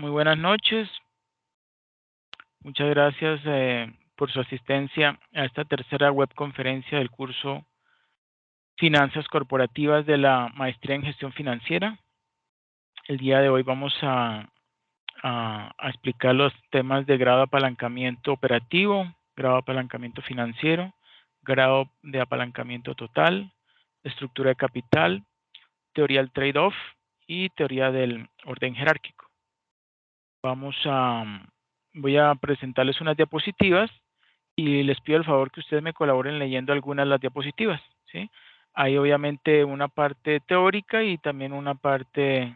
Muy buenas noches. Muchas gracias por su asistencia a esta tercera webconferencia del curso Finanzas Corporativas de la Maestría en Gestión Financiera. El día de hoy vamos a explicar los temas de grado de apalancamiento operativo, grado de apalancamiento financiero, grado de apalancamiento total, estructura de capital, teoría del trade-off y teoría del orden jerárquico. Voy a presentarles unas diapositivas y les pido el favor que ustedes me colaboren leyendo algunas de las diapositivas, ¿sí? Hay obviamente una parte teórica y también una parte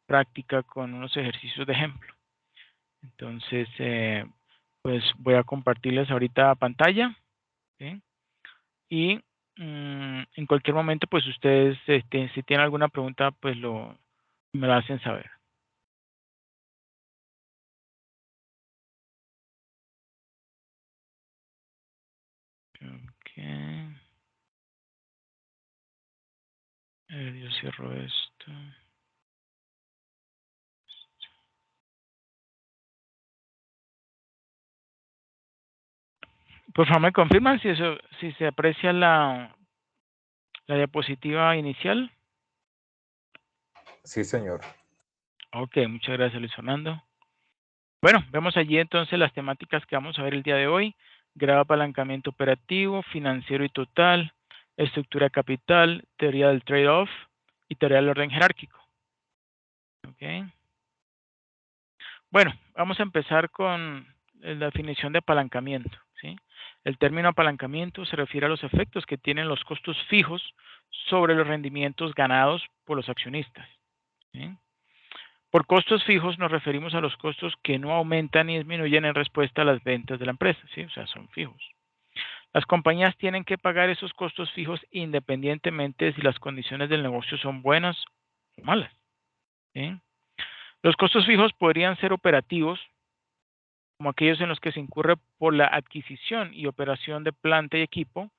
práctica con unos ejercicios de ejemplo. Entonces, pues voy a compartirles ahorita pantalla, ¿sí? Y en cualquier momento, pues ustedes, si tienen alguna pregunta, pues me lo hacen saber. Okay. Yo cierro esto. Por favor, me confirman si se aprecia la diapositiva inicial. Sí, señor. Ok, muchas gracias, Luis Fernando. Bueno, vemos allí entonces las temáticas que vamos a ver el día de hoy. Grado de apalancamiento operativo, financiero y total, estructura de capital, teoría del trade-off y teoría del orden jerárquico. Ok. Bueno, vamos a empezar con la definición de apalancamiento, ¿sí? El término apalancamiento se refiere a los efectos que tienen los costos fijos sobre los rendimientos ganados por los accionistas, ¿sí? Por costos fijos nos referimos a los costos que no aumentan ni disminuyen en respuesta a las ventas de la empresa, ¿sí? O sea, son fijos. Las compañías tienen que pagar esos costos fijos independientemente de si las condiciones del negocio son buenas o malas, ¿sí? Los costos fijos podrían ser operativos, como aquellos en los que se incurre por la adquisición y operación de planta y equipo,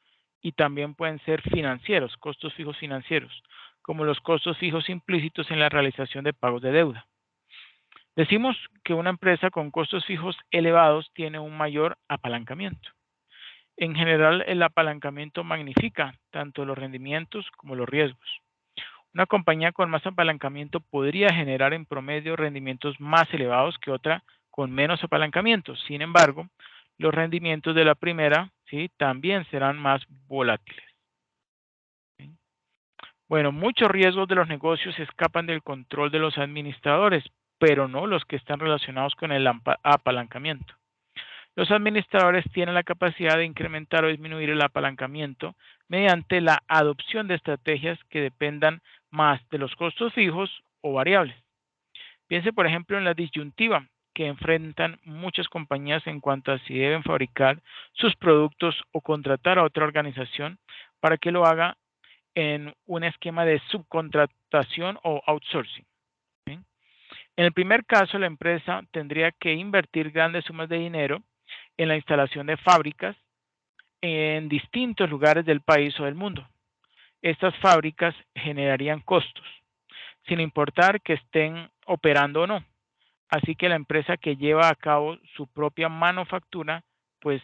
y también pueden ser financieros, costos fijos financieros, como los costos fijos implícitos en la realización de pagos de deuda. Decimos que una empresa con costos fijos elevados tiene un mayor apalancamiento. En general, el apalancamiento magnifica tanto los rendimientos como los riesgos. Una compañía con más apalancamiento podría generar en promedio rendimientos más elevados que otra con menos apalancamiento. Sin embargo, los rendimientos de la primera, ¿sí?, también serán más volátiles. ¿Sí? Bueno, muchos riesgos de los negocios escapan del control de los administradores, pero no los que están relacionados con el apalancamiento. Los administradores tienen la capacidad de incrementar o disminuir el apalancamiento mediante la adopción de estrategias que dependan más de los costos fijos o variables. Piense, por ejemplo, en la disyuntiva que enfrentan muchas compañías en cuanto a si deben fabricar sus productos o contratar a otra organización para que lo haga en un esquema de subcontratación o outsourcing, ¿sí? En el primer caso, la empresa tendría que invertir grandes sumas de dinero en la instalación de fábricas en distintos lugares del país o del mundo. Estas fábricas generarían costos, sin importar que estén operando o no. Así que la empresa que lleva a cabo su propia manufactura, pues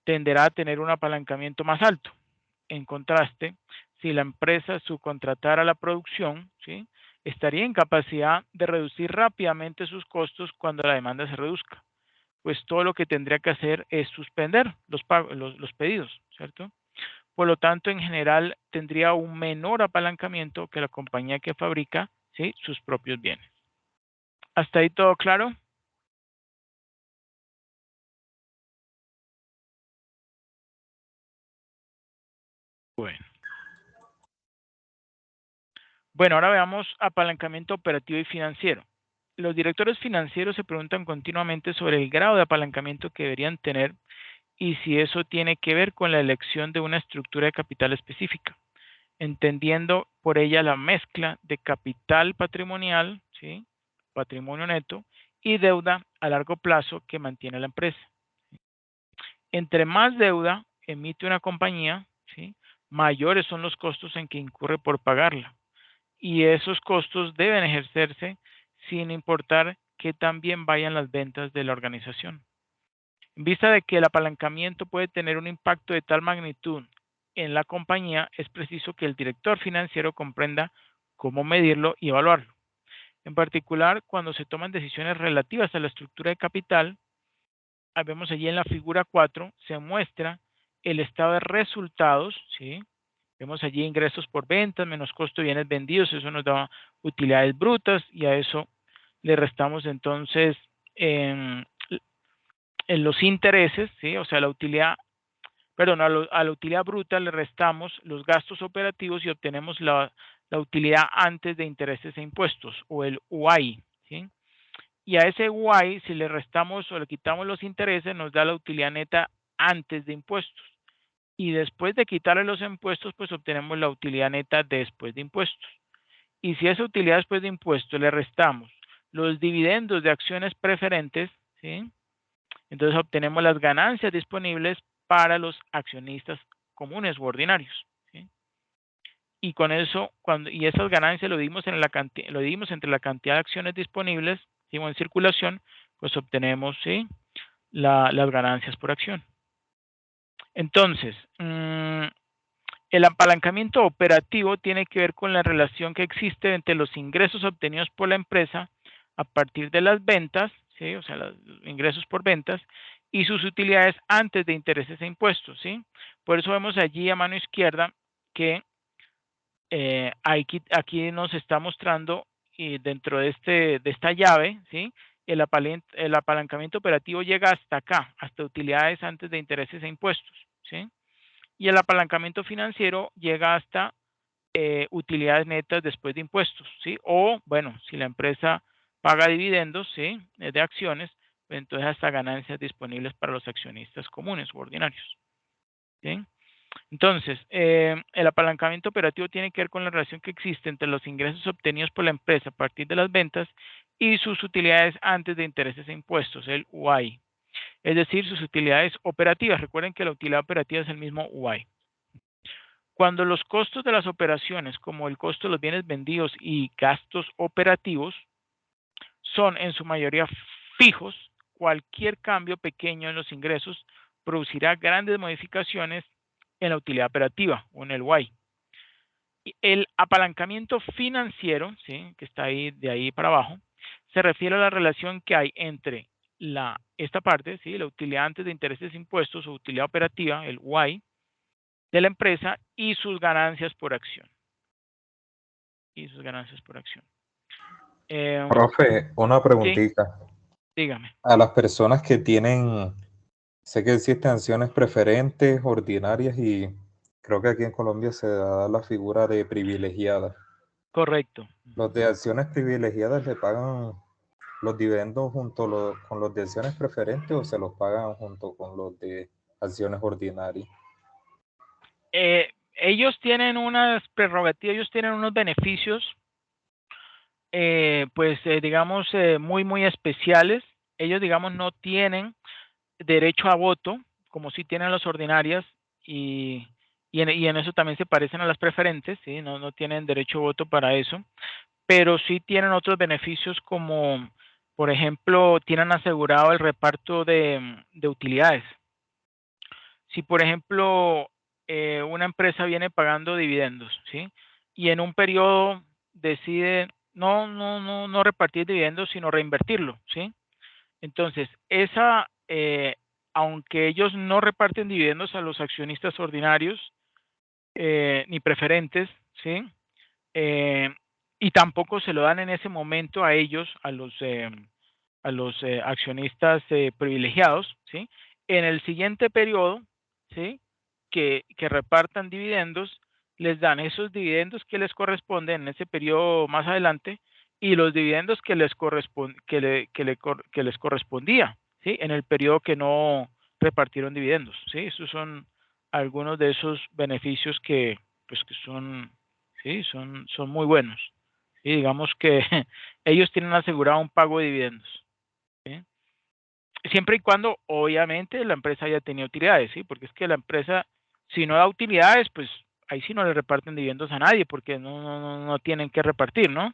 tenderá a tener un apalancamiento más alto. En contraste, si la empresa subcontratara la producción, ¿sí?, estaría en capacidad de reducir rápidamente sus costos cuando la demanda se reduzca, pues todo lo que tendría que hacer es suspender los pedidos, ¿cierto? Por lo tanto, en general, tendría un menor apalancamiento que la compañía que fabrica, ¿sí?, sus propios bienes. ¿Hasta ahí todo claro? Bueno. Bueno, ahora veamos apalancamiento operativo y financiero. Los directores financieros se preguntan continuamente sobre el grado de apalancamiento que deberían tener y si eso tiene que ver con la elección de una estructura de capital específica, entendiendo por ella la mezcla de capital patrimonial, ¿sí?, patrimonio neto, y deuda a largo plazo que mantiene la empresa. Entre más deuda emite una compañía, ¿sí?, mayores son los costos en que incurre por pagarla. Y esos costos deben ejercerse sin importar que también vayan las ventas de la organización. En vista de que el apalancamiento puede tener un impacto de tal magnitud en la compañía, es preciso que el director financiero comprenda cómo medirlo y evaluarlo. En particular, cuando se toman decisiones relativas a la estructura de capital, vemos allí en la figura 4, se muestra el estado de resultados, ¿sí? Vemos allí ingresos por ventas menos costo de bienes vendidos, eso nos da utilidades brutas y a eso le restamos entonces en, en los intereses, ¿sí? O sea, la utilidad, perdón, a la utilidad bruta le restamos los gastos operativos y obtenemos la utilidad antes de intereses e impuestos, o el UI, ¿sí? Y a ese UI, si le restamos o le quitamos los intereses, nos da la utilidad neta antes de impuestos. Y después de quitarle los impuestos, pues obtenemos la utilidad neta después de impuestos. Y si a esa utilidad después de impuestos le restamos los dividendos de acciones preferentes, ¿sí? Entonces obtenemos las ganancias disponibles para los accionistas comunes u ordinarios, ¿sí? Y con eso, y esas ganancias lo dimos entre la cantidad de acciones disponibles, ¿sí? O en circulación, pues obtenemos, ¿sí? Las ganancias por acción. Entonces, el apalancamiento operativo tiene que ver con la relación que existe entre los ingresos obtenidos por la empresa a partir de las ventas, ¿sí? O sea, los ingresos por ventas y sus utilidades antes de intereses e impuestos, ¿sí? Por eso vemos allí a mano izquierda que aquí nos está mostrando dentro de esta llave, ¿sí? El apalancamiento operativo llega hasta acá, hasta utilidades antes de intereses e impuestos, ¿sí? Y el apalancamiento financiero llega hasta utilidades netas después de impuestos, ¿sí? O, bueno, si la empresa paga dividendos, ¿sí? De acciones, pues entonces hasta ganancias disponibles para los accionistas comunes u ordinarios, ¿sí? Entonces, el apalancamiento operativo tiene que ver con la relación que existe entre los ingresos obtenidos por la empresa a partir de las ventas y sus utilidades antes de intereses e impuestos, el UI. Es decir, sus utilidades operativas. Recuerden que la utilidad operativa es el mismo UI. Cuando los costos de las operaciones, como el costo de los bienes vendidos y gastos operativos, son en su mayoría fijos, cualquier cambio pequeño en los ingresos producirá grandes modificaciones en la utilidad operativa o en el Y. El apalancamiento financiero, ¿sí? Que está ahí de ahí para abajo, se refiere a la relación que hay entre esta parte, ¿sí? La utilidad antes de intereses e impuestos o utilidad operativa, el Y, de la empresa y sus ganancias por acción. Profe, una Sí, preguntita. dígame. A las personas que tienen, sé que existen acciones preferentes, ordinarias y creo que aquí en Colombia se da la figura de privilegiada. Correcto. Los de acciones privilegiadas le pagan los dividendos con los de acciones preferentes o se los pagan junto con los de acciones ordinarias. Ellos tienen unas prerrogativas, ellos tienen unos beneficios, digamos, muy especiales. Ellos, digamos, no tienen derecho a voto, como sí tienen las ordinarias, y en eso también se parecen a las preferentes, ¿sí? No tienen derecho a voto para eso, pero sí tienen otros beneficios como, por ejemplo, tienen asegurado el reparto de utilidades. Si, por ejemplo, una empresa viene pagando dividendos, ¿sí? Y en un periodo decide no repartir dividendos, sino reinvertirlo, ¿sí? Entonces, aunque ellos no reparten dividendos a los accionistas ordinarios ni preferentes, ¿sí? Eh, y tampoco se lo dan en ese momento a ellos, a los accionistas privilegiados, ¿sí? En el siguiente periodo, ¿sí? Que repartan dividendos, les dan esos dividendos que les corresponden en ese periodo más adelante y los dividendos que les correspondía, ¿sí? En el periodo que no repartieron dividendos, ¿sí? Esos son algunos de esos beneficios pues, que son, ¿sí? Son muy buenos. Y digamos que ellos tienen asegurado un pago de dividendos. ¿Sí? Siempre y cuando, obviamente, la empresa haya tenido utilidades, ¿sí? Porque es que la empresa, si no da utilidades, pues ahí sí no le reparten dividendos a nadie, porque no tienen que repartir, ¿no?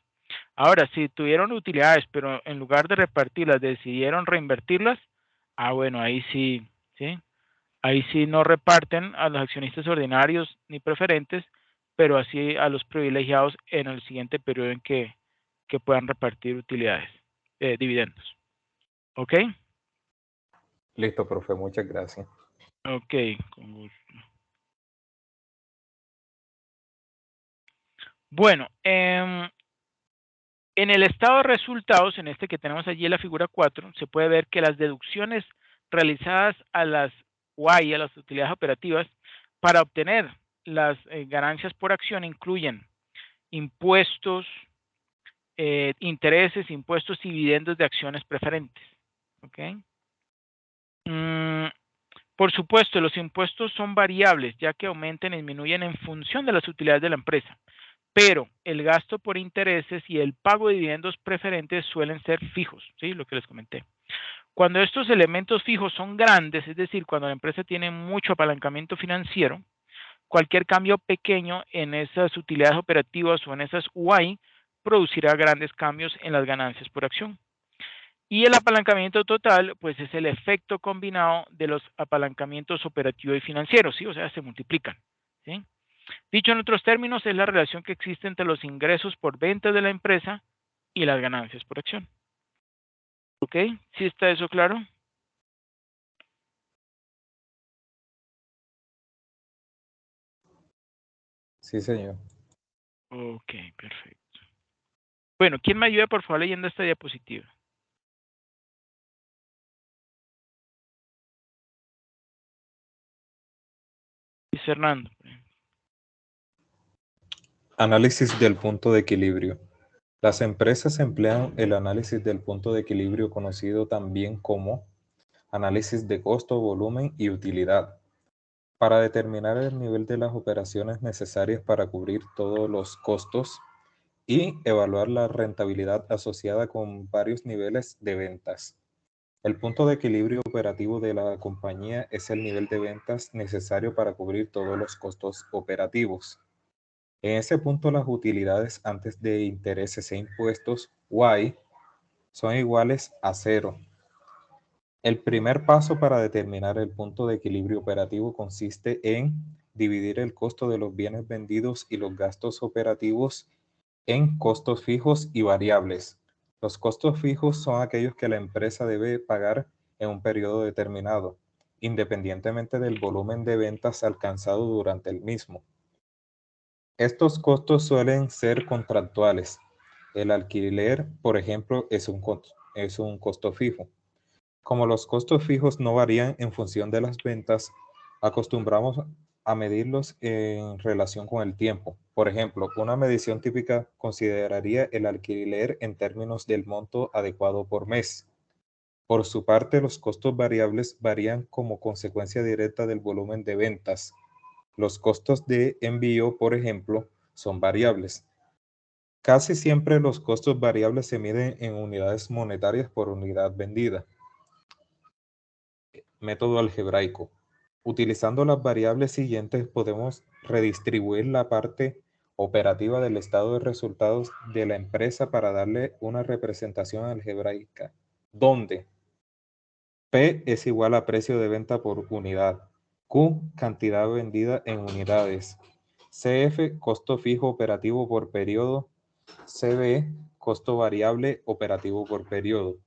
Ahora, si tuvieron utilidades, pero en lugar de repartirlas, decidieron reinvertirlas, bueno, ahí sí, ¿sí? Ahí sí no reparten a los accionistas ordinarios ni preferentes, pero así a los privilegiados en el siguiente periodo en que puedan repartir utilidades, dividendos. ¿Ok? Listo, profe, muchas gracias. Ok, con gusto. Bueno, en el estado de resultados, en este que tenemos allí en la figura 4, se puede ver que las deducciones realizadas a las UAI, a las utilidades operativas, para obtener las ganancias por acción incluyen impuestos, intereses, impuestos y dividendos de acciones preferentes. ¿Ok? Mm, por supuesto, los impuestos son variables, ya que aumentan y disminuyen en función de las utilidades de la empresa, pero el gasto por intereses y el pago de dividendos preferentes suelen ser fijos, ¿sí? Lo que les comenté. Cuando estos elementos fijos son grandes, es decir, cuando la empresa tiene mucho apalancamiento financiero, cualquier cambio pequeño en esas utilidades operativas o en esas UI producirá grandes cambios en las ganancias por acción. Y el apalancamiento total, pues es el efecto combinado de los apalancamientos operativos y financieros, ¿sí? O sea, se multiplican, ¿sí? Dicho en otros términos, es la relación que existe entre los ingresos por ventas de la empresa y las ganancias por acción. ¿Ok? ¿Sí está eso claro? Sí, señor. Ok, perfecto. Bueno, ¿quién me ayuda por favor leyendo esta diapositiva? Luis Fernando. Análisis del punto de equilibrio. Las empresas emplean el análisis del punto de equilibrio conocido también como análisis de costo, volumen y utilidad para determinar el nivel de las operaciones necesarias para cubrir todos los costos y evaluar la rentabilidad asociada con varios niveles de ventas. El punto de equilibrio operativo de la compañía es el nivel de ventas necesario para cubrir todos los costos operativos. En ese punto, las utilidades antes de intereses e impuestos, Y, son iguales a cero. El primer paso para determinar el punto de equilibrio operativo consiste en dividir el costo de los bienes vendidos y los gastos operativos en costos fijos y variables. Los costos fijos son aquellos que la empresa debe pagar en un periodo determinado, independientemente del volumen de ventas alcanzado durante el mismo. Estos costos suelen ser contractuales. El alquiler, por ejemplo, es un costo fijo. Como los costos fijos no varían en función de las ventas, acostumbramos a medirlos en relación con el tiempo. Por ejemplo, una medición típica consideraría el alquiler en términos del monto adecuado por mes. Por su parte, los costos variables varían como consecuencia directa del volumen de ventas. Los costos de envío, por ejemplo, son variables. Casi siempre los costos variables se miden en unidades monetarias por unidad vendida. Método algebraico. Utilizando las variables siguientes podemos redistribuir la parte operativa del estado de resultados de la empresa para darle una representación algebraica, donde P es igual a precio de venta por unidad, Q cantidad vendida en unidades, CF costo fijo operativo por periodo, CB costo variable operativo por periodo.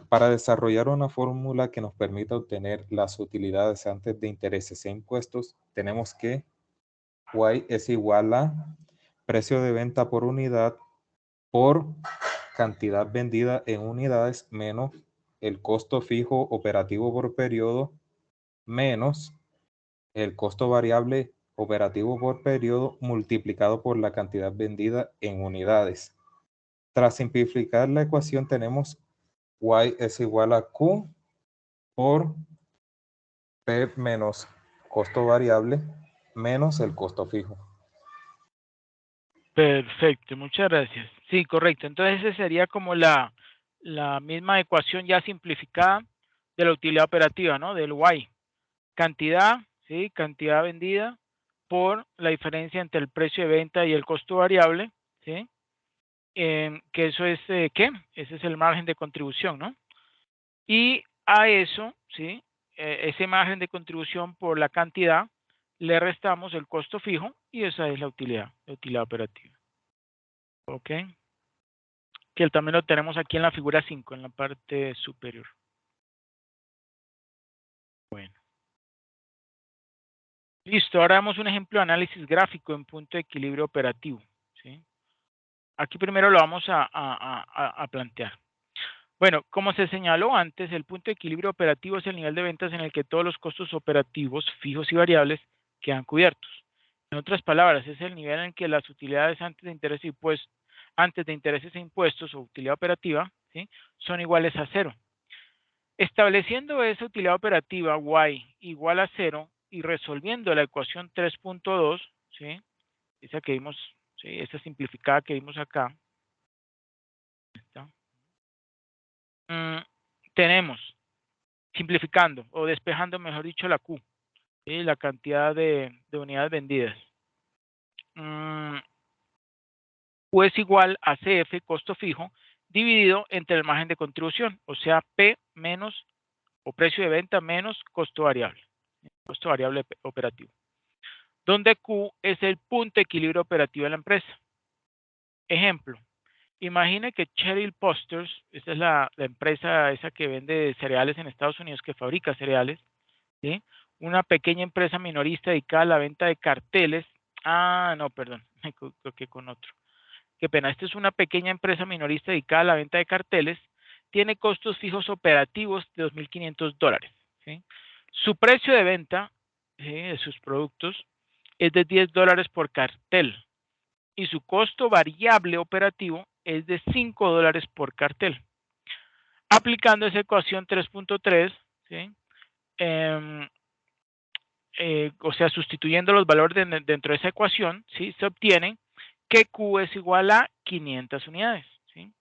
Para desarrollar una fórmula que nos permita obtener las utilidades antes de intereses e impuestos, tenemos que Y es igual a precio de venta por unidad por cantidad vendida en unidades menos el costo fijo operativo por periodo menos el costo variable operativo por periodo multiplicado por la cantidad vendida en unidades. Tras simplificar la ecuación tenemos Y es igual a Q por P menos costo variable menos el costo fijo. Perfecto, muchas gracias. Sí, correcto. Entonces, esa sería como la misma ecuación ya simplificada de la utilidad operativa, ¿no? Del Y. Cantidad, ¿sí? Cantidad vendida por la diferencia entre el precio de venta y el costo variable, ¿sí? que eso es, ¿qué? Ese es el margen de contribución, ¿no? Y a eso, ¿sí? Ese margen de contribución por la cantidad, le restamos el costo fijo y esa es la utilidad operativa. ¿Ok? Que también lo tenemos aquí en la figura 5, en la parte superior. Bueno. Listo, ahora damos un ejemplo de análisis gráfico en punto de equilibrio operativo, ¿sí? Aquí primero lo vamos a plantear. Bueno, como se señaló antes, el punto de equilibrio operativo es el nivel de ventas en el que todos los costos operativos, fijos y variables, quedan cubiertos. En otras palabras, es el nivel en que las utilidades antes de intereses e impuestos o utilidad operativa, ¿sí?, son iguales a cero. Estableciendo esa utilidad operativa y igual a cero y resolviendo la ecuación 3.2, ¿sí?, esa que vimos, ¿sí?, esa simplificada que vimos acá, ¿está? Tenemos, simplificando o despejando, mejor dicho, la Q, ¿sí?, la cantidad de unidades vendidas. Q es igual a CF, costo fijo, dividido entre el margen de contribución, o sea, P menos, o precio de venta menos costo variable operativo, donde Q es el punto de equilibrio operativo de la empresa. Ejemplo, imagine que Cheryl Posters, esta es la empresa esa que vende cereales en Estados Unidos, que fabrica cereales, ¿sí?, una pequeña empresa minorista dedicada a la venta de carteles. No, perdón, me equivoqué con otro. Qué pena, esta es una pequeña empresa minorista dedicada a la venta de carteles, tiene costos fijos operativos de $2,500, ¿sí? Su precio de venta, ¿sí?, de sus productos es de $10 por cartel y su costo variable operativo es de $5 por cartel. Aplicando esa ecuación 3.3, ¿sí?, o sea, sustituyendo los valores dentro de esa ecuación, ¿sí?, se obtiene que Q es igual a 500 unidades, ¿sí?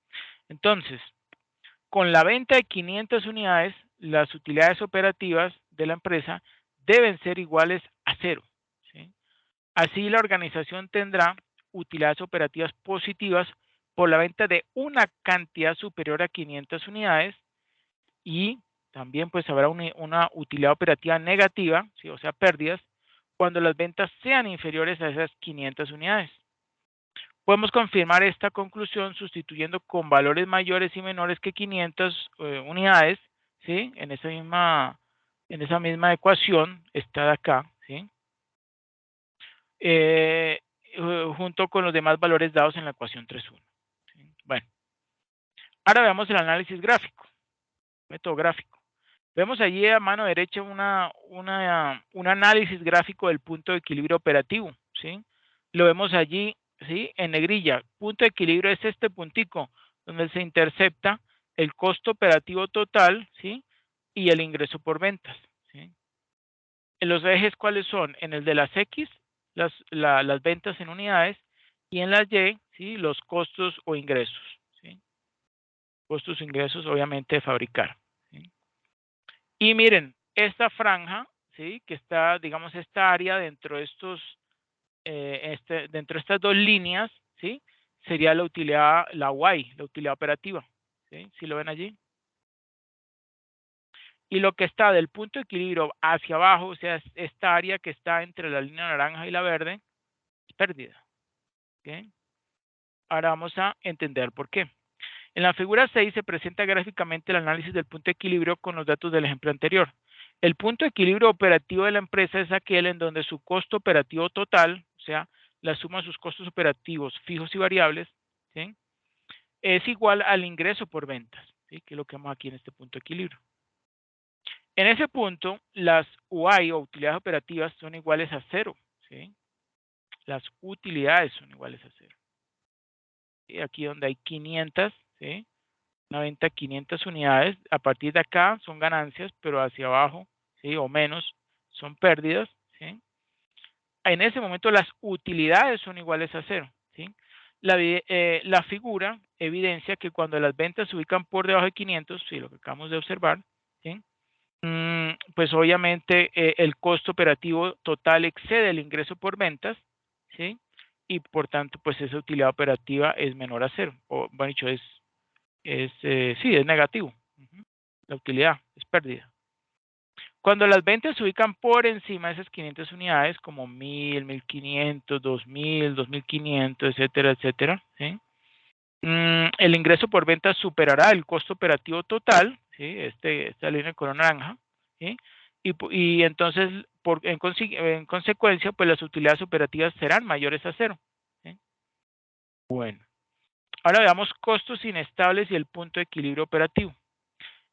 Entonces, con la venta de 500 unidades, las utilidades operativas de la empresa deben ser iguales a cero, ¿sí? Así, la organización tendrá utilidades operativas positivas por la venta de una cantidad superior a 500 unidades y también pues habrá una utilidad operativa negativa, ¿sí?, o sea, pérdidas, cuando las ventas sean inferiores a esas 500 unidades. Podemos confirmar esta conclusión sustituyendo con valores mayores y menores que 500 unidades, ¿sí?, en esa misma ecuación, está de acá, ¿sí?, junto con los demás valores dados en la ecuación 3.1. ¿Sí? Bueno, ahora veamos el análisis gráfico, método gráfico. Vemos allí a mano derecha un análisis gráfico del punto de equilibrio operativo, ¿sí? Lo vemos allí, ¿sí?, en negrilla. Punto de equilibrio es este puntico, donde se intercepta el costo operativo total, ¿sí?, y el ingreso por ventas, ¿sí? En los ejes, ¿cuáles son? En el de las X, las ventas en unidades, y en las Y, ¿sí?, los costos o ingresos, ¿sí? Costos o ingresos, obviamente, de fabricar, ¿sí? Y miren, esta franja, ¿sí?, que está, digamos, esta área dentro de dentro de estas dos líneas, ¿sí?, sería la utilidad, la utilidad operativa, ¿sí? ¿Sí lo ven allí? Y lo que está del punto de equilibrio hacia abajo, o sea, esta área que está entre la línea naranja y la verde, es pérdida, ¿ok? Ahora vamos a entender por qué. En la figura 6 se presenta gráficamente el análisis del punto de equilibrio con los datos del ejemplo anterior. El punto de equilibrio operativo de la empresa es aquel en donde su costo operativo total, o sea, la suma de sus costos operativos fijos y variables, ¿sí?, es igual al ingreso por ventas, ¿sí?, que es lo que vemos aquí en este punto de equilibrio. En ese punto, las UI o utilidades operativas son iguales a cero, ¿sí? Las utilidades son iguales a cero. Y aquí donde hay 500, ¿sí?, una venta de 500 unidades, a partir de acá son ganancias, pero hacia abajo, ¿sí?, o menos, son pérdidas, ¿sí? En ese momento las utilidades son iguales a cero, ¿sí? La figura evidencia que cuando las ventas se ubican por debajo de 500, sí, lo que acabamos de observar, ¿sí?, pues obviamente el costo operativo total excede el ingreso por ventas, ¿sí?, y por tanto, pues esa utilidad operativa es menor a cero, o bueno dicho, sí, es negativo. La utilidad es pérdida. Cuando las ventas se ubican por encima de esas 500 unidades, como 1000, 1500, 2000, 2500, etcétera, etcétera, ¿sí? El ingreso por venta superará el costo operativo total, ¿sí? Esta línea de color naranja, ¿sí? Y entonces, en consecuencia, pues las utilidades operativas serán mayores a cero, ¿sí? Bueno, ahora veamos costos inestables y el punto de equilibrio operativo.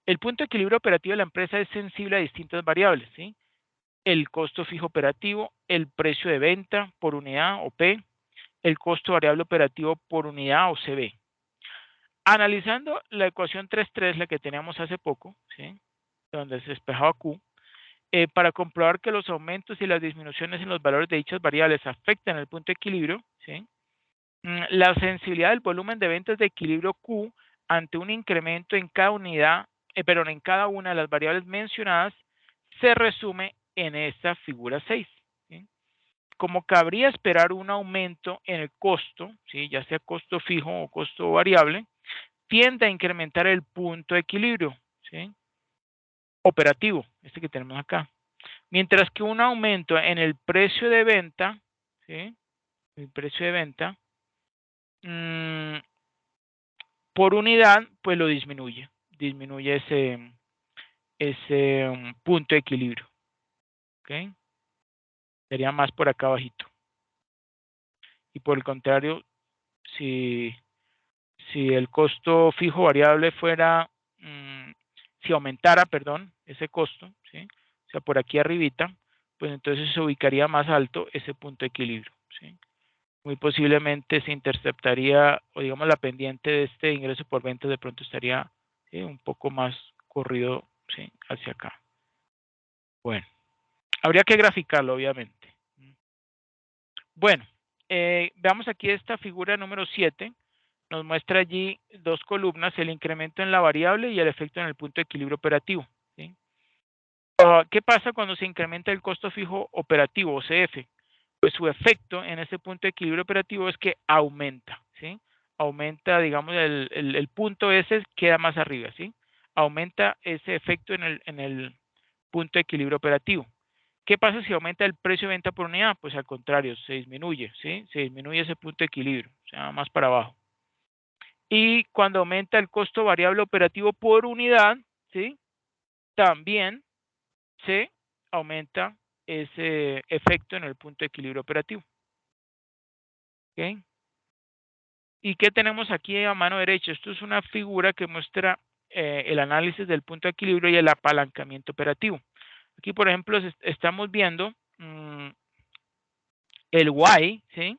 El punto de equilibrio operativo de la empresa es sensible a distintas variables, ¿sí? El costo fijo operativo, el precio de venta por unidad o P, el costo variable operativo por unidad o CB. Analizando la ecuación 3.3, la que teníamos hace poco, ¿sí? Donde se despejaba Q, para comprobar que los aumentos y las disminuciones en los valores de dichas variables afectan el punto de equilibrio, ¿sí? La sensibilidad del volumen de ventas de equilibrio Q ante un incremento en cada unidad, en cada una de las variables mencionadas, se resume en esta figura 6. ¿Sí? Como cabría esperar un aumento en el costo, ¿sí? Ya sea costo fijo o costo variable, tiende a incrementar el punto de equilibrio, ¿sí? Operativo, este que tenemos acá. Mientras que un aumento en el precio de venta, ¿sí? El precio de venta, por unidad, pues lo disminuye. Disminuye ese punto de equilibrio. ¿Ok? Sería más por acá abajito. Y por el contrario, si el costo fijo variable fuera, si aumentara, perdón, ese costo, ¿sí? O sea, por aquí arribita, pues entonces se ubicaría más alto ese punto de equilibrio, ¿sí? Muy posiblemente se interceptaría, o digamos la pendiente de este ingreso por venta de pronto estaría, ¿sí? Un poco más corrido, ¿sí? Hacia acá. Bueno, habría que graficarlo, obviamente. Bueno, veamos aquí esta figura número 7. Nos muestra allí dos columnas, el incremento en la variable y el efecto en el punto de equilibrio operativo, ¿sí? ¿Qué pasa cuando se incrementa el costo fijo operativo o CF? Pues su efecto en ese punto de equilibrio operativo es que aumenta, ¿sí? Aumenta, digamos, el punto ese queda más arriba, ¿sí? Aumenta ese efecto en el punto de equilibrio operativo. ¿Qué pasa si aumenta el precio de venta por unidad? Pues al contrario, se disminuye, ¿sí? Se disminuye ese punto de equilibrio, o sea, más para abajo. Y cuando aumenta el costo variable operativo por unidad, ¿sí? También se aumenta ese efecto en el punto de equilibrio operativo. ¿Ok? ¿Y qué tenemos aquí a mano derecha? Esto es una figura que muestra el análisis del punto de equilibrio y el apalancamiento operativo. Aquí, por ejemplo, estamos viendo el Y, ¿sí?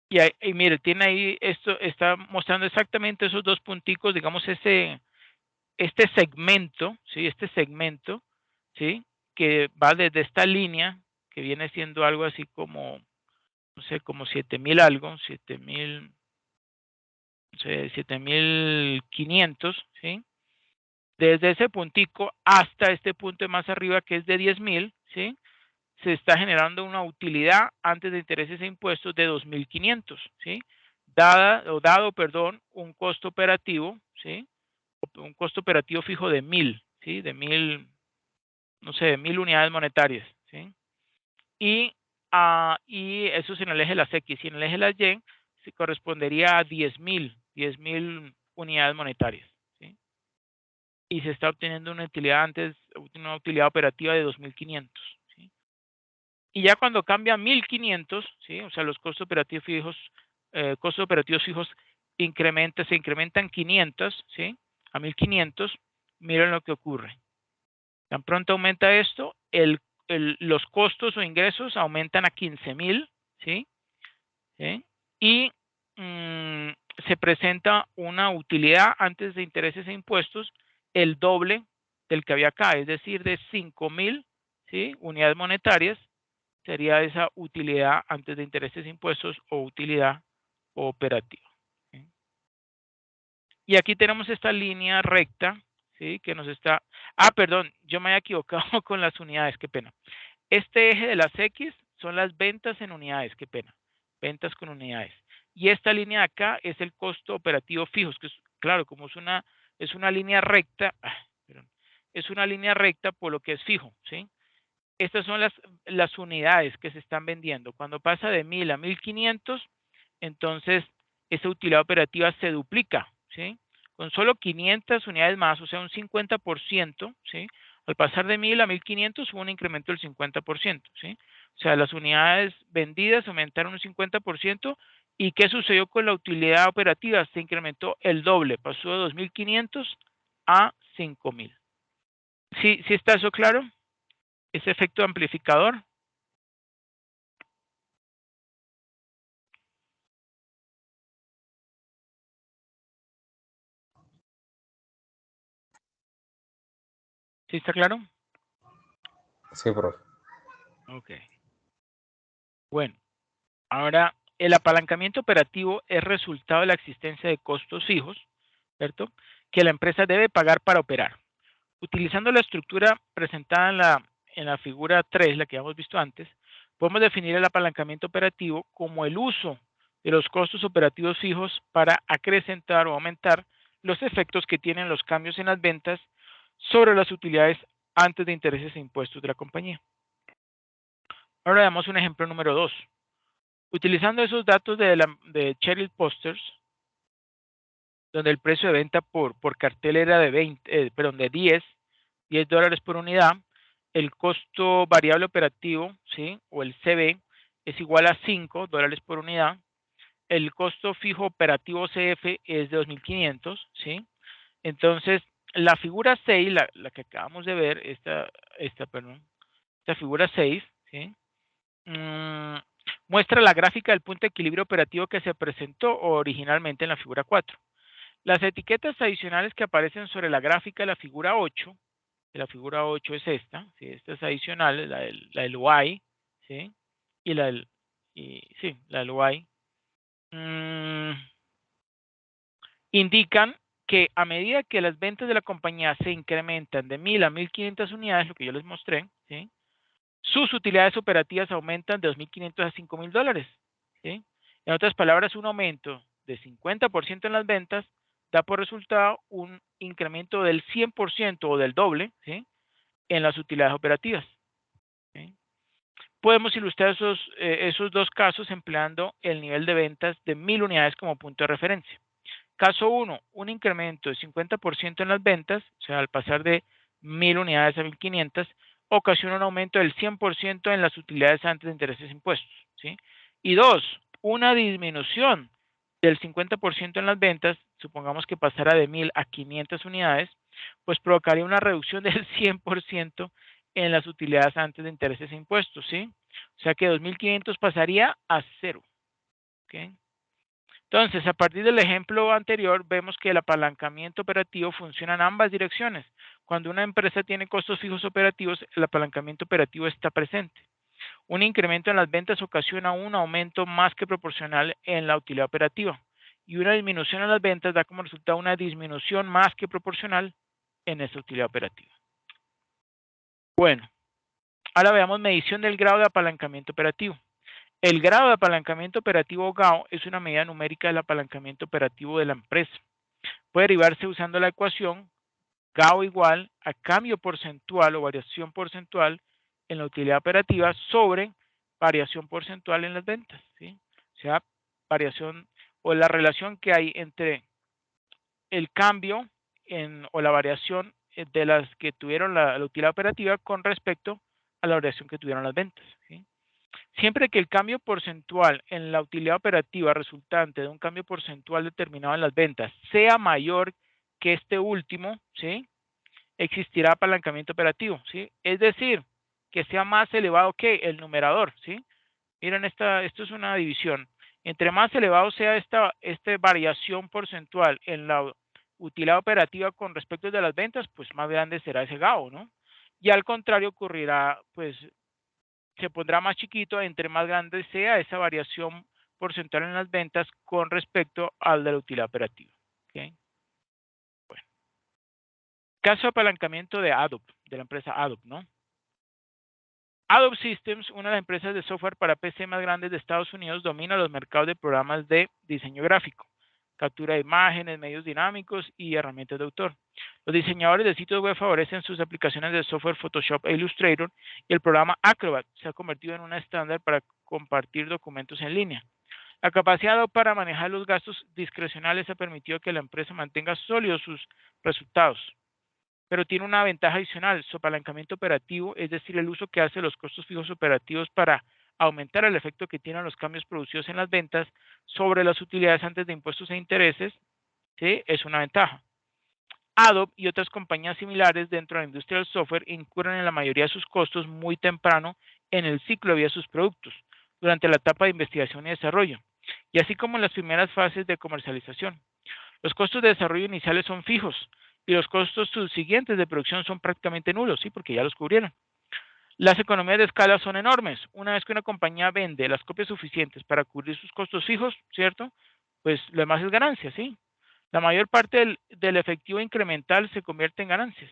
Y mire, tiene ahí, esto está mostrando exactamente esos dos punticos, digamos, este segmento, ¿sí? Este segmento, ¿sí? Que va desde esta línea, que viene siendo algo así como, no sé, como 7000 algo, 7000, no sé, 7500, ¿sí? Desde ese puntico hasta este punto de más arriba, que es de 10000, ¿sí? Se está generando una utilidad antes de intereses e impuestos de 2500, ¿sí? Dado, perdón, un costo operativo, ¿sí? Un costo operativo fijo de 1000, ¿sí? De 1000, no sé, de 1000 unidades monetarias, ¿sí? Y eso es en el eje de las X, y en el eje de las Y se correspondería a 10,000 unidades monetarias, ¿sí? Y se está obteniendo una utilidad operativa de 2500, ¿sí? Y ya cuando cambia a 1500, ¿sí? O sea, los costos operativos fijos se incrementan 500, ¿sí? A 1500, miren lo que ocurre. Tan pronto aumenta esto, los costos o ingresos aumentan a 15,000, ¿sí? ¿Sí? Y se presenta una utilidad antes de intereses e impuestos el doble del que había acá, es decir, de 5,000, ¿sí? Unidades monetarias sería esa utilidad antes de intereses e impuestos o utilidad operativa. ¿Sí? Y aquí tenemos esta línea recta, ¿sí? Que nos está... perdón, yo me había equivocado con las unidades, qué pena. Este eje de las X son las ventas en unidades, qué pena. ventas con unidades. Y esta línea de acá es el costo operativo fijo, que es, claro, como es una línea recta, es una línea recta por lo que es fijo, ¿sí? Estas son las unidades que se están vendiendo. Cuando pasa de 1000 a 1500, entonces esa utilidad operativa se duplica, ¿sí? Con solo 500 unidades más, o sea, un 50%, ¿sí? Al pasar de 1000 a 1500 hubo un incremento del 50%, ¿sí? O sea, las unidades vendidas aumentaron un 50%. ¿Y qué sucedió con la utilidad operativa? Se incrementó el doble, pasó de 2500 a 5000. ¿Sí, sí está eso claro? Ese efecto amplificador. ¿Sí está claro? Sí, profe. Ok. Bueno, ahora el apalancamiento operativo es resultado de la existencia de costos fijos, ¿cierto? Que la empresa debe pagar para operar. Utilizando la estructura presentada en la figura 3, la que hemos visto antes, podemos definir el apalancamiento operativo como el uso de los costos operativos fijos para acrecentar o aumentar los efectos que tienen los cambios en las ventas sobre las utilidades antes de intereses e impuestos de la compañía. Ahora damos un ejemplo número 2. Utilizando esos datos de Cheryl Posters, donde el precio de venta por cartel era de de 10 dólares por unidad, el costo variable operativo, ¿sí? O el CB es igual a 5 dólares por unidad. El costo fijo operativo CF es de 2500, ¿sí? Entonces, la figura 6, la que acabamos de ver, esta figura 6, ¿sí? Muestra la gráfica del punto de equilibrio operativo que se presentó originalmente en la figura 4. Las etiquetas adicionales que aparecen sobre la gráfica de la figura 8, que la figura 8 es esta, ¿sí? Esta es adicional, la del Y, ¿sí? Y sí, la del Y. Indican que a medida que las ventas de la compañía se incrementan de 1000 a 1500 unidades, lo que yo les mostré, ¿sí? Sus utilidades operativas aumentan de 2500 a 5000 dólares, ¿sí? En otras palabras, un aumento de 50% en las ventas da por resultado un incremento del 100% o del doble, ¿sí? En las utilidades operativas, ¿sí? Podemos ilustrar esos dos casos empleando el nivel de ventas de 1000 unidades como punto de referencia. Caso 1, un incremento de 50% en las ventas, o sea, al pasar de 1000 unidades a 1500, ocasiona un aumento del 100% en las utilidades antes de intereses e impuestos, ¿sí? Y 2, una disminución del 50% en las ventas, supongamos que pasara de 1000 a 500 unidades, pues provocaría una reducción del 100% en las utilidades antes de intereses e impuestos, ¿sí? O sea que 2500 pasaría a 0, ¿ok? Entonces, a partir del ejemplo anterior, vemos que el apalancamiento operativo funciona en ambas direcciones. Cuando una empresa tiene costos fijos operativos, el apalancamiento operativo está presente. Un incremento en las ventas ocasiona un aumento más que proporcional en la utilidad operativa. Y una disminución en las ventas da como resultado una disminución más que proporcional en esa utilidad operativa. Bueno, ahora veamos medición del grado de apalancamiento operativo. El grado de apalancamiento operativo GAO es una medida numérica del apalancamiento operativo de la empresa. Puede derivarse usando la ecuación GAO igual a cambio porcentual o variación porcentual en la utilidad operativa sobre variación porcentual en las ventas, ¿sí? O sea, variación o la relación que hay entre el cambio o la variación de las que tuvieron la utilidad operativa con respecto a la variación que tuvieron las ventas, ¿sí? Siempre que el cambio porcentual en la utilidad operativa resultante de un cambio porcentual determinado en las ventas sea mayor que este último, ¿sí? Existirá apalancamiento operativo, ¿sí? Es decir, que sea más elevado que el numerador, ¿sí? Miren, esto es una división. Entre más elevado sea esta variación porcentual en la utilidad operativa con respecto de las ventas, pues más grande será ese GAO, ¿no? Y al contrario ocurrirá, pues se pondrá más chiquito entre más grande sea esa variación porcentual en las ventas con respecto al de la utilidad operativa. ¿Okay? Bueno, caso de apalancamiento de Adobe, de la empresa Adobe, ¿no? Adobe Systems, una de las empresas de software para PC más grandes de Estados Unidos, domina los mercados de programas de diseño gráfico, captura de imágenes, medios dinámicos y herramientas de autor. Los diseñadores de sitios web favorecen sus aplicaciones de software Photoshop e Illustrator, y el programa Acrobat se ha convertido en un estándar para compartir documentos en línea. La capacidad para manejar los gastos discrecionales ha permitido que la empresa mantenga sólidos sus resultados, pero tiene una ventaja adicional: su apalancamiento operativo, es decir, el uso que hace los costos fijos operativos para aumentar el efecto que tienen los cambios producidos en las ventas sobre las utilidades antes de impuestos e intereses, ¿sí? Es una ventaja. Adobe y otras compañías similares dentro de la industria del software incurren en la mayoría de sus costos muy temprano en el ciclo de vida de sus productos, durante la etapa de investigación y desarrollo, y así como en las primeras fases de comercialización. Los costos de desarrollo iniciales son fijos y los costos subsiguientes de producción son prácticamente nulos, ¿sí? Porque ya los cubrieron. Las economías de escala son enormes. Una vez que una compañía vende las copias suficientes para cubrir sus costos fijos, ¿cierto? Pues lo demás es ganancia, ¿sí? La mayor parte del efectivo incremental se convierte en ganancias.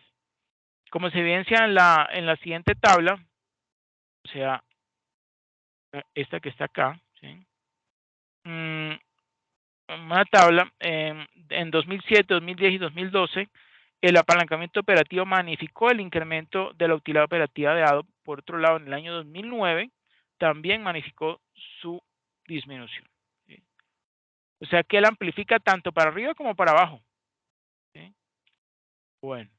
Como se evidencia en la siguiente tabla, o sea, esta que está acá, ¿sí? Una tabla, en 2007, 2010 y 2012, el apalancamiento operativo magnificó el incremento de la utilidad operativa de Adobe. Por otro lado, en el año 2009 también magnificó su disminución, ¿sí? O sea que él amplifica tanto para arriba como para abajo, ¿sí? Bueno,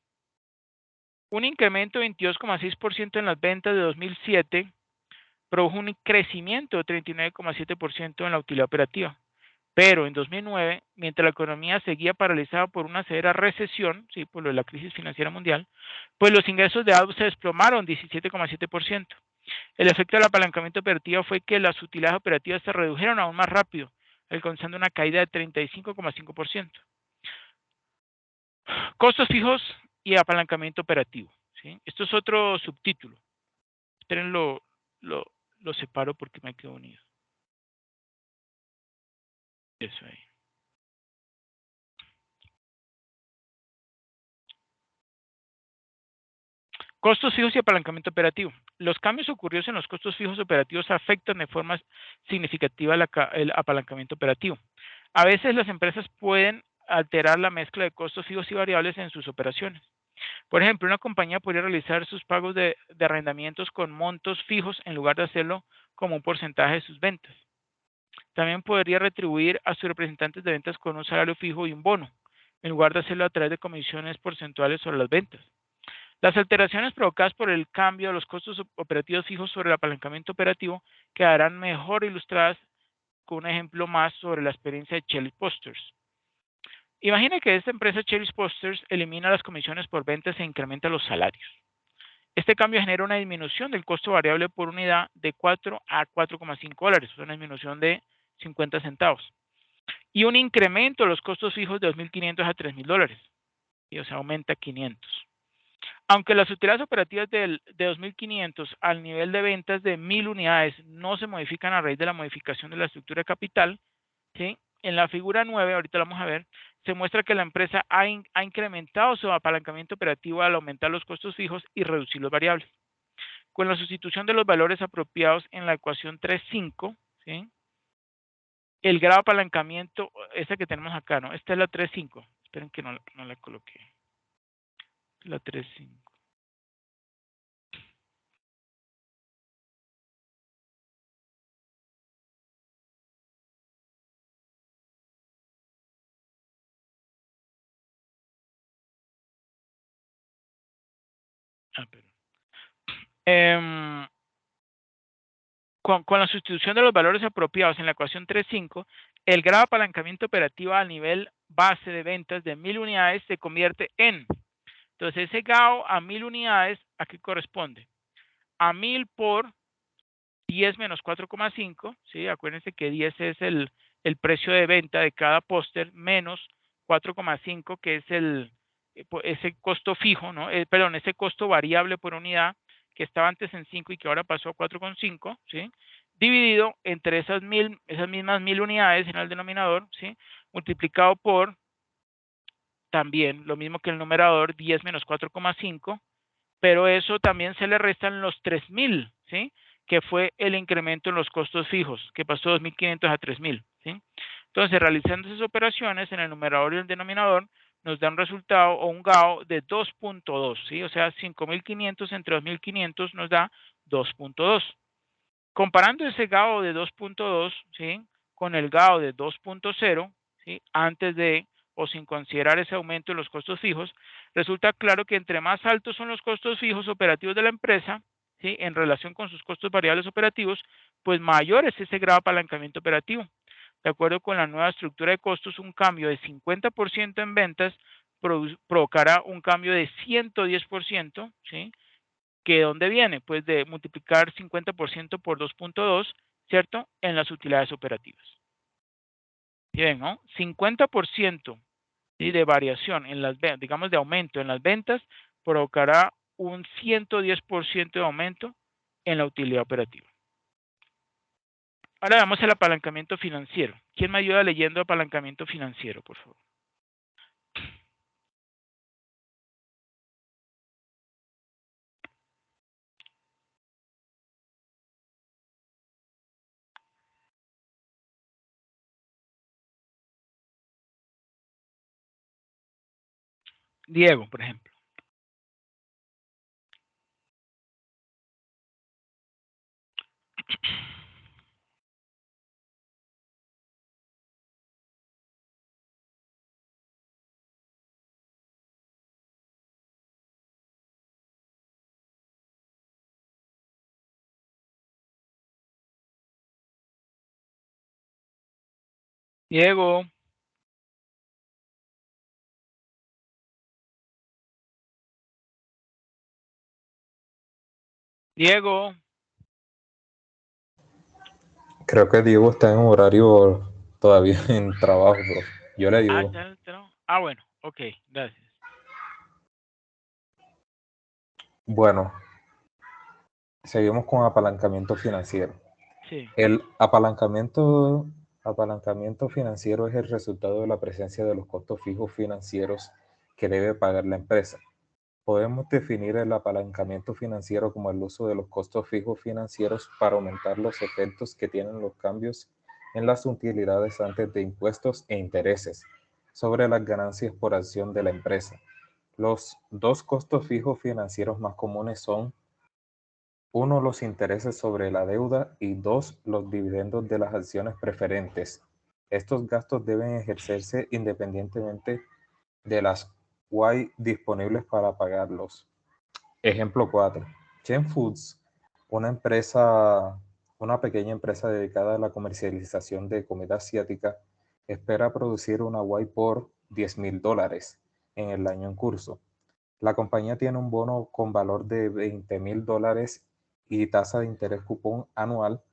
un incremento de 22,6% en las ventas de 2007 produjo un crecimiento de 39,7% en la utilidad operativa. Pero en 2009, mientras la economía seguía paralizada por una severa recesión, sí, por lo de la crisis financiera mundial, pues los ingresos de Adobe se desplomaron 17,7%. El efecto del apalancamiento operativo fue que las utilidades operativas se redujeron aún más rápido, alcanzando una caída de 35,5%. Costos fijos y apalancamiento operativo, ¿sí? Esto es otro subtítulo. Esperen, lo, lo separo porque me quedo unido. Eso ahí. Costos fijos y apalancamiento operativo. Los cambios ocurridos en los costos fijos operativos afectan de forma significativa el apalancamiento operativo. A veces las empresas pueden alterar la mezcla de costos fijos y variables en sus operaciones. Por ejemplo, una compañía podría realizar sus pagos de arrendamientos con montos fijos en lugar de hacerlo como un porcentaje de sus ventas. También podría retribuir a sus representantes de ventas con un salario fijo y un bono, en lugar de hacerlo a través de comisiones porcentuales sobre las ventas. Las alteraciones provocadas por el cambio de los costos operativos fijos sobre el apalancamiento operativo quedarán mejor ilustradas con un ejemplo más sobre la experiencia de Cherry Posters. Imagine que esta empresa Cherry Posters elimina las comisiones por ventas e incrementa los salarios. Este cambio genera una disminución del costo variable por unidad de 4 a 4,5 dólares, una disminución de 50 centavos, y un incremento de los costos fijos de 2.500 a 3.000 dólares, y o sea, aumenta 500. Aunque las utilidades operativas de 2.500 al nivel de ventas de 1.000 unidades no se modifican a raíz de la modificación de la estructura de capital, ¿sí? En la figura 9, ahorita la vamos a ver, se muestra que la empresa ha incrementado su apalancamiento operativo al aumentar los costos fijos y reducir los variables. Con la sustitución de los valores apropiados en la ecuación 3.5, ¿sí? El grado de apalancamiento, esta que tenemos acá, ¿no? Esta es la 3.5. Esperen que no la coloqué. La 3.5. Perdón. Con la sustitución de los valores apropiados en la ecuación 3.5, el grado de apalancamiento operativo al nivel base de ventas de 1.000 unidades se convierte en, entonces ese grado a 1.000 unidades, ¿a qué corresponde? A 1.000 por 10 menos 4,5, ¿sí? Acuérdense que 10 es el precio de venta de cada póster, menos 4,5, que es ese costo fijo, ¿no? Perdón, ese costo variable por unidad, que estaba antes en 5 y que ahora pasó a 4,5, ¿sí? Dividido entre esas mismas 1.000 unidades en el denominador, ¿sí? Multiplicado por también lo mismo que el numerador, 10 menos 4,5, pero eso también se le restan los 3.000 ¿sí? Que fue el incremento en los costos fijos, que pasó de 2.500 a 3.000, ¿sí? Entonces, realizando esas operaciones en el numerador y el denominador, nos da un resultado o un GAO de 2.2, ¿sí? O sea, 5.500 entre 2.500 nos da 2.2. Comparando ese GAO de 2.2, ¿sí? Con el GAO de 2.0, ¿sí? Antes de o sin considerar ese aumento en los costos fijos, resulta claro que entre más altos son los costos fijos operativos de la empresa, ¿sí? En relación con sus costos variables operativos, pues mayor es ese grado de apalancamiento operativo. De acuerdo con la nueva estructura de costos, un cambio de 50% en ventas provocará un cambio de 110%, ¿sí? ¿Que dónde viene? Pues de multiplicar 50% por 2.2, ¿cierto? En las utilidades operativas. Bien, ¿no? 50%, ¿sí? De variación en las ventas, digamos de aumento en las ventas, provocará un 110% de aumento en la utilidad operativa. Ahora veamos el apalancamiento financiero. ¿Quién me ayuda leyendo apalancamiento financiero, por favor? Diego, por ejemplo. Diego, Diego. Creo que Diego está en horario todavía en trabajo, bro. Yo le ayudo. Bueno, ok, gracias. Bueno, seguimos con apalancamiento financiero. Sí, El apalancamiento financiero es el resultado de la presencia de los costos fijos financieros que debe pagar la empresa. Podemos definir el apalancamiento financiero como el uso de los costos fijos financieros para aumentar los efectos que tienen los cambios en las utilidades antes de impuestos e intereses sobre las ganancias por acción de la empresa. Los dos costos fijos financieros más comunes son: uno, los intereses sobre la deuda, y dos, los dividendos de las acciones preferentes. Estos gastos deben ejercerse independientemente de las Y disponibles para pagarlos. Ejemplo 4. Chen Foods, una pequeña empresa dedicada a la comercialización de comida asiática, espera producir una Y por $10,000 en el año en curso. La compañía tiene un bono con valor de $20,000 y tasa de interés cupón anual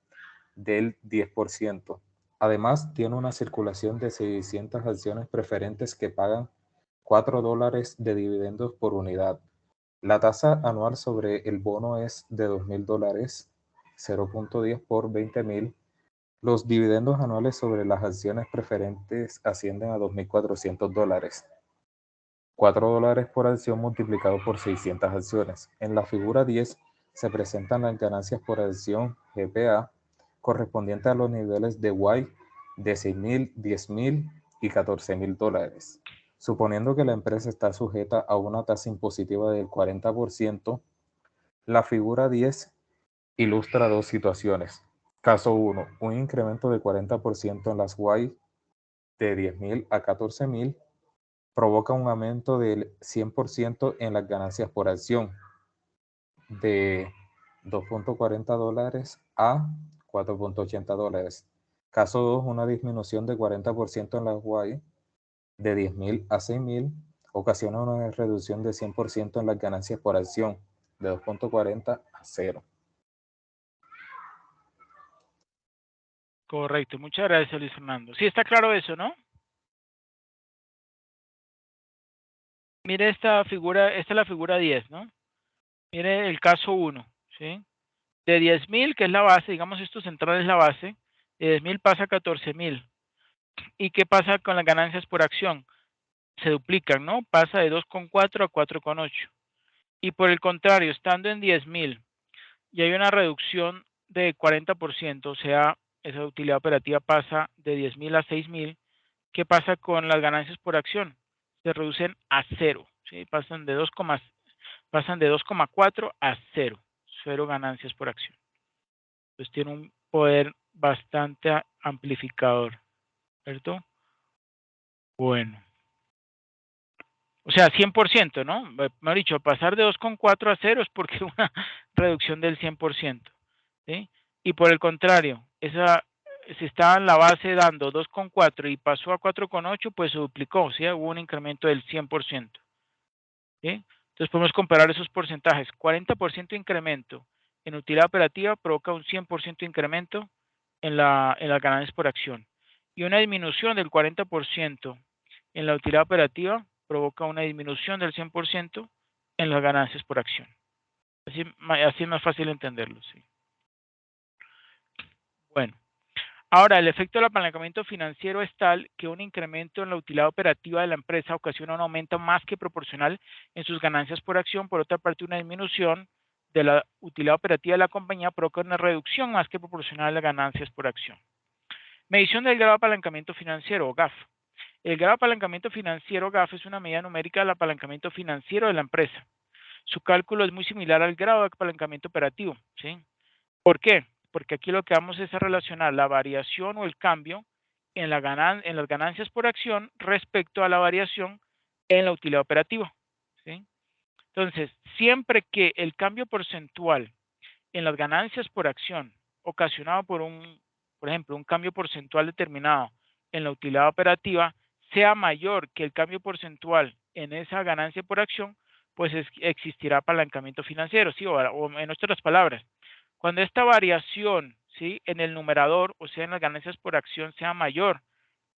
del 10%. Además, tiene una circulación de 600 acciones preferentes que pagan $4 de dividendos por unidad. La tasa anual sobre el bono es de $2,000, 0.10 por 20,000. Los dividendos anuales sobre las acciones preferentes ascienden a $2,400. $4 por acción multiplicado por 600 acciones. En la figura 10 se presentan las ganancias por acción GPA correspondientes a los niveles de Y de 6,000, 10,000 y $14,000. Suponiendo que la empresa está sujeta a una tasa impositiva del 40%, la figura 10 ilustra dos situaciones. Caso 1, un incremento de 40% en las Y de 10,000 a 14,000 provoca un aumento del 100% en las ganancias por acción de $2.40 a $4.80. Caso 2, una disminución de 40% en las Y de 10,000 a 6,000 ocasiona una reducción de 100% en las ganancias por acción de 2.40 a 0. correcto. Muchas gracias, Luis Fernando. Sí, está claro eso, ¿no? Mire esta figura, esta es la figura 10, ¿no? Mire el caso 1, ¿sí? De 10,000, que es la base, digamos esto central es la base, de 10,000 pasa a 14,000. ¿Y qué pasa con las ganancias por acción? Se duplican, ¿no? Pasa de 2,4 a 4,8. Y por el contrario, estando en 10,000, y hay una reducción de 40%, o sea, esa utilidad operativa pasa de 10.000 a 6.000, ¿qué pasa con las ganancias por acción? Se reducen a cero, ¿sí? Pasan de 2,4 a cero, cero ganancias por acción. Entonces tiene un poder bastante amplificador, ¿cierto? Bueno, o sea, 100%, ¿no? Mejor dicho, pasar de 2,4 a cero es porque es una reducción del 100%, ¿sí? Y por el contrario, si estaba en la base dando 2,4 y pasó a 4,8, pues se duplicó, ¿sí? Hubo un incremento del 100%, ¿sí? Entonces podemos comparar esos porcentajes. 40% incremento en utilidad operativa provoca un 100% incremento en las ganancias por acción. Y una disminución del 40% en la utilidad operativa provoca una disminución del 100% en las ganancias por acción. Así es más fácil entenderlo, ¿sí? Bueno, ahora el efecto del apalancamiento financiero es tal que un incremento en la utilidad operativa de la empresa ocasiona un aumento más que proporcional en sus ganancias por acción. Por otra parte, una disminución de la utilidad operativa de la compañía provoca una reducción más que proporcional a las ganancias por acción. Medición del grado de apalancamiento financiero o GAF. El grado de apalancamiento financiero GAF es una medida numérica del apalancamiento financiero de la empresa. Su cálculo es muy similar al grado de apalancamiento operativo, ¿sí? ¿Por qué? Porque aquí lo que vamos es a relacionar la variación o el cambio en las ganancias por acción respecto a la variación en la utilidad operativa, ¿sí? Entonces, siempre que el cambio porcentual en las ganancias por acción ocasionado por ejemplo, un cambio porcentual determinado en la utilidad operativa sea mayor que el cambio porcentual en esa ganancia por acción, pues existirá apalancamiento financiero, ¿sí? O en otras palabras, cuando esta variación, ¿sí? En el numerador, o sea, en las ganancias por acción, sea mayor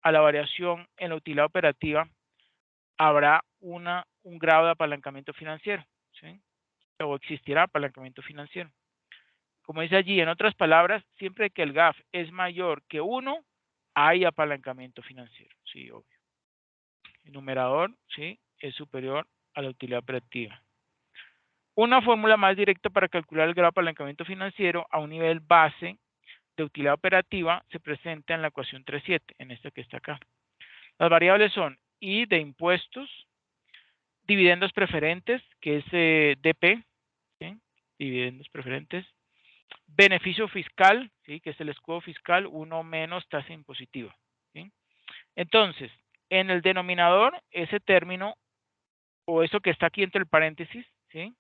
a la variación en la utilidad operativa, habrá un grado de apalancamiento financiero, ¿sí? O existirá apalancamiento financiero. Como dice allí, en otras palabras, siempre que el GAF es mayor que 1, hay apalancamiento financiero, sí, obvio. El numerador, sí, es superior a la utilidad operativa. Una fórmula más directa para calcular el grado de apalancamiento financiero a un nivel base de utilidad operativa se presenta en la ecuación 3.7, en esta que está acá. Las variables son I de impuestos, dividendos preferentes, que es DP, ¿sí? Dividendos preferentes, beneficio fiscal, ¿sí? Que es el escudo fiscal, 1 menos tasa impositiva, ¿sí? Entonces, en el denominador, ese término, o eso que está aquí entre el paréntesis, ¿sí?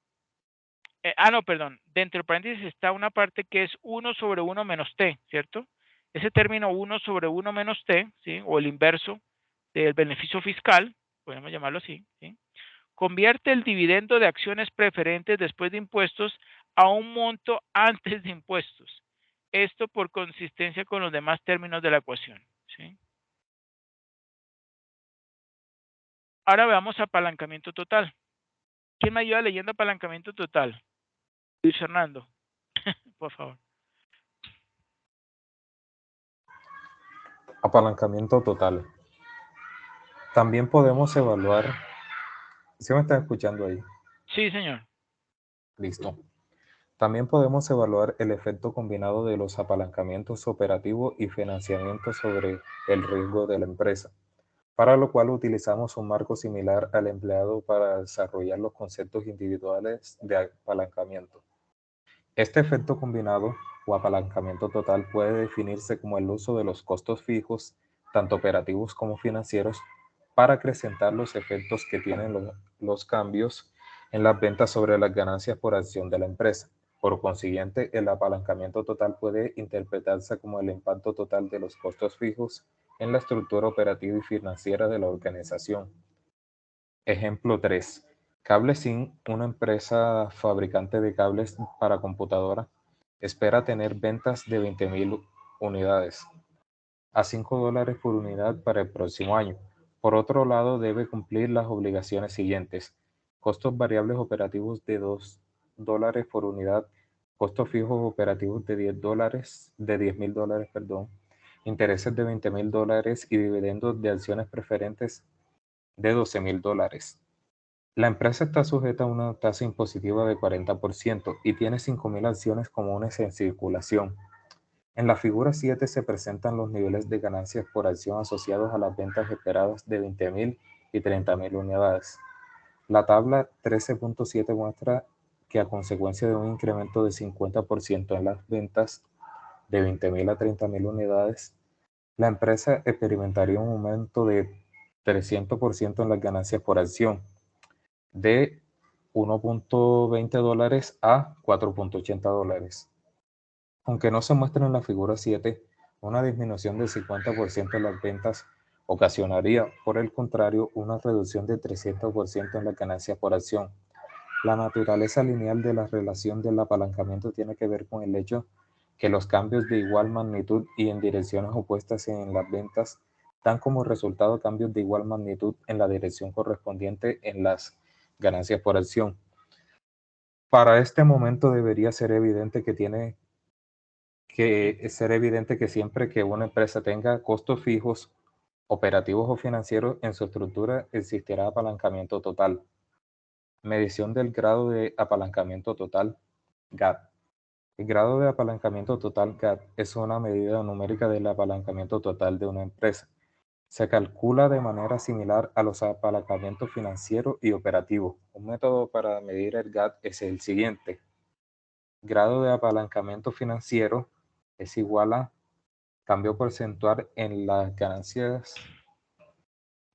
No, perdón, dentro del paréntesis está una parte que es 1 sobre 1 menos t, ¿cierto? Ese término 1 sobre 1 menos t, ¿sí? O el inverso del beneficio fiscal, podemos llamarlo así, ¿sí? Convierte el dividendo de acciones preferentes después de impuestos a un monto antes de impuestos. Esto por consistencia con los demás términos de la ecuación, ¿sí? Ahora veamos apalancamiento total. ¿Quién me ayuda leyendo apalancamiento total? Luis Fernando, por favor. Apalancamiento total. También podemos evaluar, ¿sí me están escuchando ahí? Sí, señor. Listo. También podemos evaluar el efecto combinado de los apalancamientos operativos y financiamiento sobre el riesgo de la empresa, para lo cual utilizamos un marco similar al empleado para desarrollar los conceptos individuales de apalancamiento. Este efecto combinado o apalancamiento total puede definirse como el uso de los costos fijos, tanto operativos como financieros, para acrecentar los efectos que tienen los cambios en las ventas sobre las ganancias por acción de la empresa. Por consiguiente, el apalancamiento total puede interpretarse como el impacto total de los costos fijos en la estructura operativa y financiera de la organización. Ejemplo 3. CableSync, una empresa fabricante de cables para computadora, espera tener ventas de 20.000 unidades a $5 por unidad para el próximo año. Por otro lado, debe cumplir las obligaciones siguientes: costos variables operativos de $2 por unidad, costos fijos operativos de $10.000, perdón, intereses de $20.000 y dividendos de acciones preferentes de $12.000. La empresa está sujeta a una tasa impositiva de 40% y tiene 5.000 acciones comunes en circulación. En la figura 7 se presentan los niveles de ganancias por acción asociados a las ventas esperadas de 20.000 y 30.000 unidades. La tabla 13.7 muestra que a consecuencia de un incremento de 50% en las ventas de 20.000 a 30.000 unidades, la empresa experimentaría un aumento de 300% en las ganancias por acción, de $1.20 a $4.80. Aunque no se muestra en la figura 7, una disminución del 50% en las ventas ocasionaría, por el contrario, una reducción del 300% en las ganancias por acción. La naturaleza lineal de la relación del apalancamiento tiene que ver con el hecho que los cambios de igual magnitud y en direcciones opuestas en las ventas dan como resultado cambios de igual magnitud en la dirección correspondiente en las ganancias por acción. Para este momento debería ser evidente que siempre que una empresa tenga costos fijos, operativos o financieros en su estructura, existirá apalancamiento total. Medición del grado de apalancamiento total, GAT. El grado de apalancamiento total, GAT, es una medida numérica del apalancamiento total de una empresa. Se calcula de manera similar a los apalancamientos financieros y operativos. Un método para medir el GAT es el siguiente. Grado de apalancamiento financiero es igual a cambio porcentual en las ganancias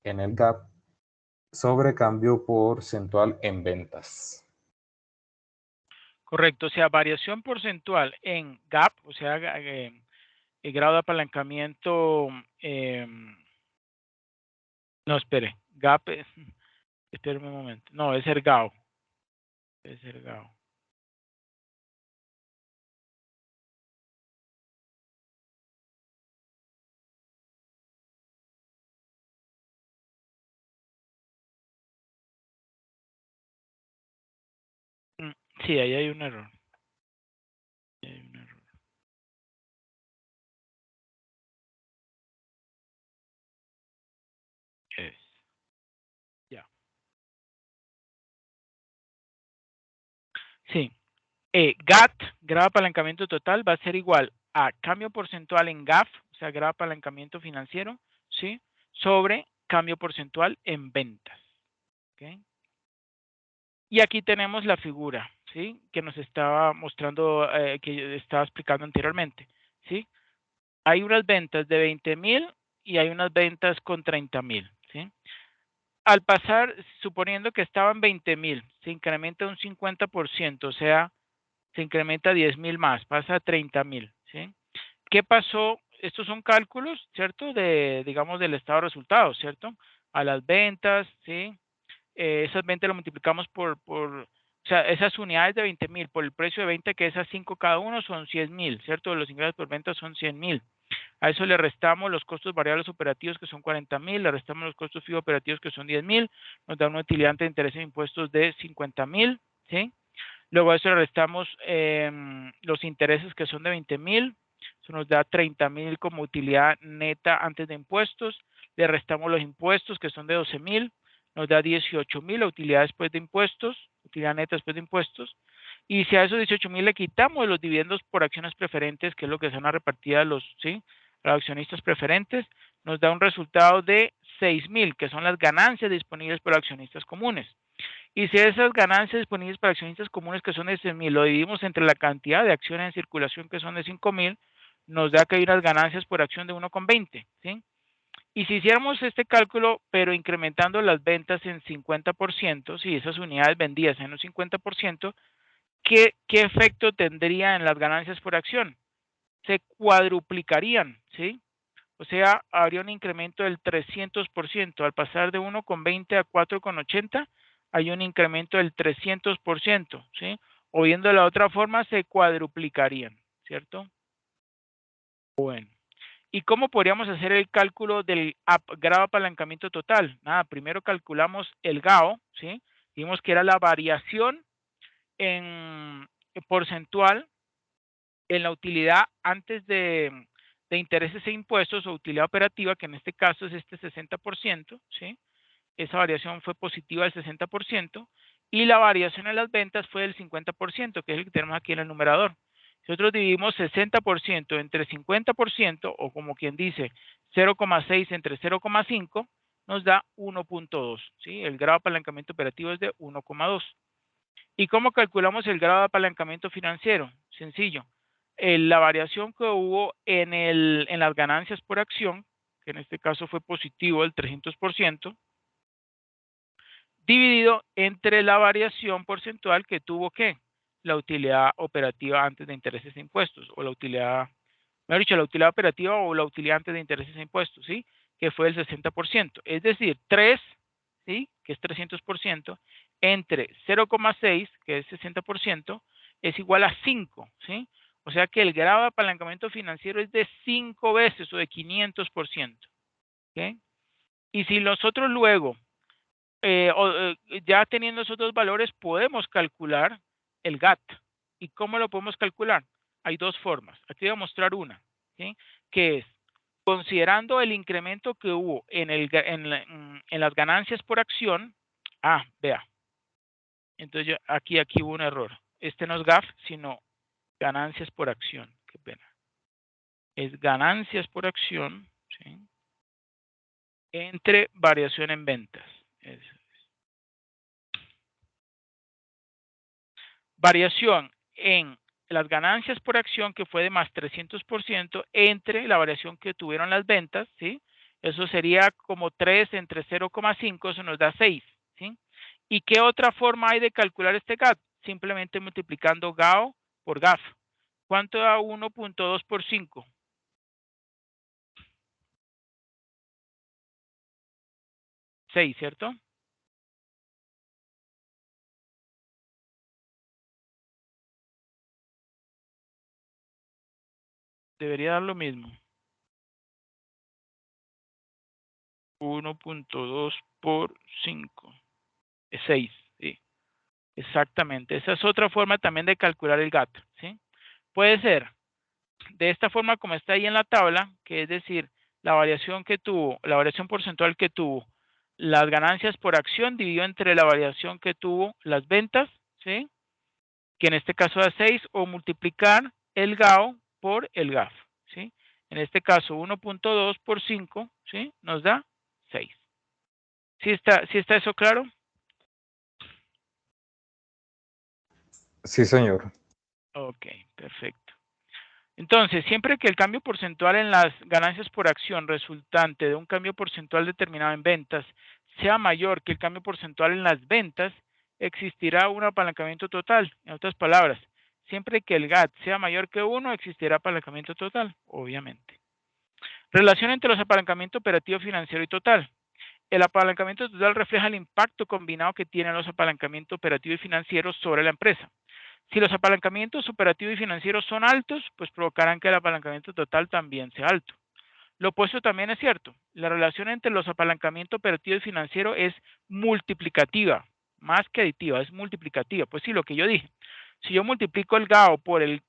en el GAP sobre cambio porcentual en ventas. Correcto, o sea, variación porcentual en gap, o sea, el grado de apalancamiento, no, espere, gap es, espérame un momento, no, es ergao, es ergao. Mm, sí, ahí hay un error. Ahí hay un error. Es, ya. Sí, GAT, grado de apalancamiento total, va a ser igual a cambio porcentual en GAF, o sea, grado de apalancamiento financiero, ¿sí? Sobre cambio porcentual en ventas. ¿Ok? Y aquí tenemos la figura, ¿sí? Que nos estaba mostrando, que yo estaba explicando anteriormente, ¿sí? Hay unas ventas de 20.000 y hay unas ventas con 30.000, ¿sí? Al pasar, suponiendo que estaban 20.000, se incrementa un 50%, o sea, se incrementa 10.000 más, pasa a 30.000, ¿sí? ¿Qué pasó? Estos son cálculos, ¿cierto? Digamos, del estado de resultados, ¿cierto? A las ventas, ¿sí? Esas ventas las multiplicamos o sea, esas unidades de 20.000 por el precio de venta, que esas 5 cada uno son 100.000, ¿cierto? Los ingresos por venta son 100.000. A eso le restamos los costos variables operativos, que son 40.000, le restamos los costos fijos operativos, que son 10.000, nos da una utilidad de intereses e impuestos de 50.000, ¿sí? Luego a eso le restamos los intereses, que son de 20.000, eso nos da 30.000 como utilidad neta antes de impuestos, le restamos los impuestos, que son de 12.000, nos da 18.000 la utilidad después de impuestos, utilidad neta después de impuestos, y si a esos 18.000 le quitamos los dividendos por acciones preferentes, que es lo que son las repartidas ¿sí? Los accionistas preferentes, nos da un resultado de 6.000, que son las ganancias disponibles por accionistas comunes. Y si esas ganancias disponibles para accionistas comunes, que son de 100.000, lo dividimos entre la cantidad de acciones en circulación, que son de 5.000, nos da que hay unas ganancias por acción de 1,20, ¿sí? Y si hiciéramos este cálculo, pero incrementando las ventas en 50%, si esas unidades vendidas en un 50%, ¿qué efecto tendría en las ganancias por acción? Se cuadruplicarían, ¿sí? O sea, habría un incremento del 300%. Al pasar de 1,20 a 4,80, hay un incremento del 300%, ¿sí? O viendo de la otra forma, se cuadruplicarían, ¿cierto? Bueno. ¿Y cómo podríamos hacer el cálculo del grado de apalancamiento total? Nada, primero calculamos el GAO, ¿sí? Vimos que era la variación en porcentual en la utilidad antes de intereses e impuestos, o utilidad operativa, que en este caso es este 60%, ¿sí? esa variación fue positiva del 60%, y la variación en las ventas fue del 50%, que es el que tenemos aquí en el numerador. Si nosotros dividimos 60% entre 50%, o como quien dice 0,6 entre 0,5, nos da 1.2, ¿sí? El grado de apalancamiento operativo es de 1,2. ¿Y cómo calculamos el grado de apalancamiento financiero? Sencillo. La variación que hubo en las ganancias por acción, que en este caso fue positivo del 300%, dividido entre la variación porcentual que tuvo ¿qué? La utilidad operativa antes de intereses e impuestos, o la utilidad, mejor dicho, la utilidad operativa o la utilidad antes de intereses e impuestos, ¿sí? Que fue el 60%. Es decir, 3, ¿sí? Que es 300%, entre 0,6, que es 60%, es igual a 5, ¿sí? O sea que el grado de apalancamiento financiero es de 5 veces o de 500%, ¿ok? Y si nosotros luego ya teniendo esos dos valores, podemos calcular el GAT. ¿Y cómo lo podemos calcular? Hay dos formas. Aquí voy a mostrar una, ¿sí? Que es considerando el incremento que hubo en las ganancias por acción. Vea. Entonces, aquí hubo un error. Este no es GAF, sino ganancias por acción. Qué pena. Es ganancias por acción, ¿sí? Entre variación en ventas. Variación en las ganancias por acción, que fue de más 300%, entre la variación que tuvieron las ventas, ¿sí? Eso sería como 3 entre 0,5, eso nos da 6, ¿sí? ¿Y qué otra forma hay de calcular este GAT? Simplemente multiplicando GAO por GAF. ¿Cuánto da 1.2 por 5? 6, ¿cierto? Debería dar lo mismo. 1.2 por 5. Es 6, sí. Exactamente. Esa es otra forma también de calcular el GAT, ¿sí? Puede ser de esta forma como está ahí en la tabla, que es decir, la variación porcentual que tuvo las ganancias por acción dividido entre la variación que tuvo las ventas, ¿sí? Que en este caso da 6, o multiplicar el GAO por el GAF, ¿sí? En este caso 1.2 por 5, ¿sí? Nos da 6. ¿Sí está eso claro? Sí, señor. Ok, perfecto. Entonces, siempre que el cambio porcentual en las ganancias por acción resultante de un cambio porcentual determinado en ventas sea mayor que el cambio porcentual en las ventas, existirá un apalancamiento total. En otras palabras, siempre que el GAT sea mayor que 1, existirá apalancamiento total, obviamente. Relación entre los apalancamientos operativo, financiero y total. El apalancamiento total refleja el impacto combinado que tienen los apalancamientos operativo y financiero sobre la empresa. Si los apalancamientos operativos y financieros son altos, pues provocarán que el apalancamiento total también sea alto. Lo opuesto también es cierto. La relación entre los apalancamientos operativo y financiero es multiplicativa, más que aditiva, es multiplicativa. Pues sí, lo que yo dije. Si yo multiplico el GAO por el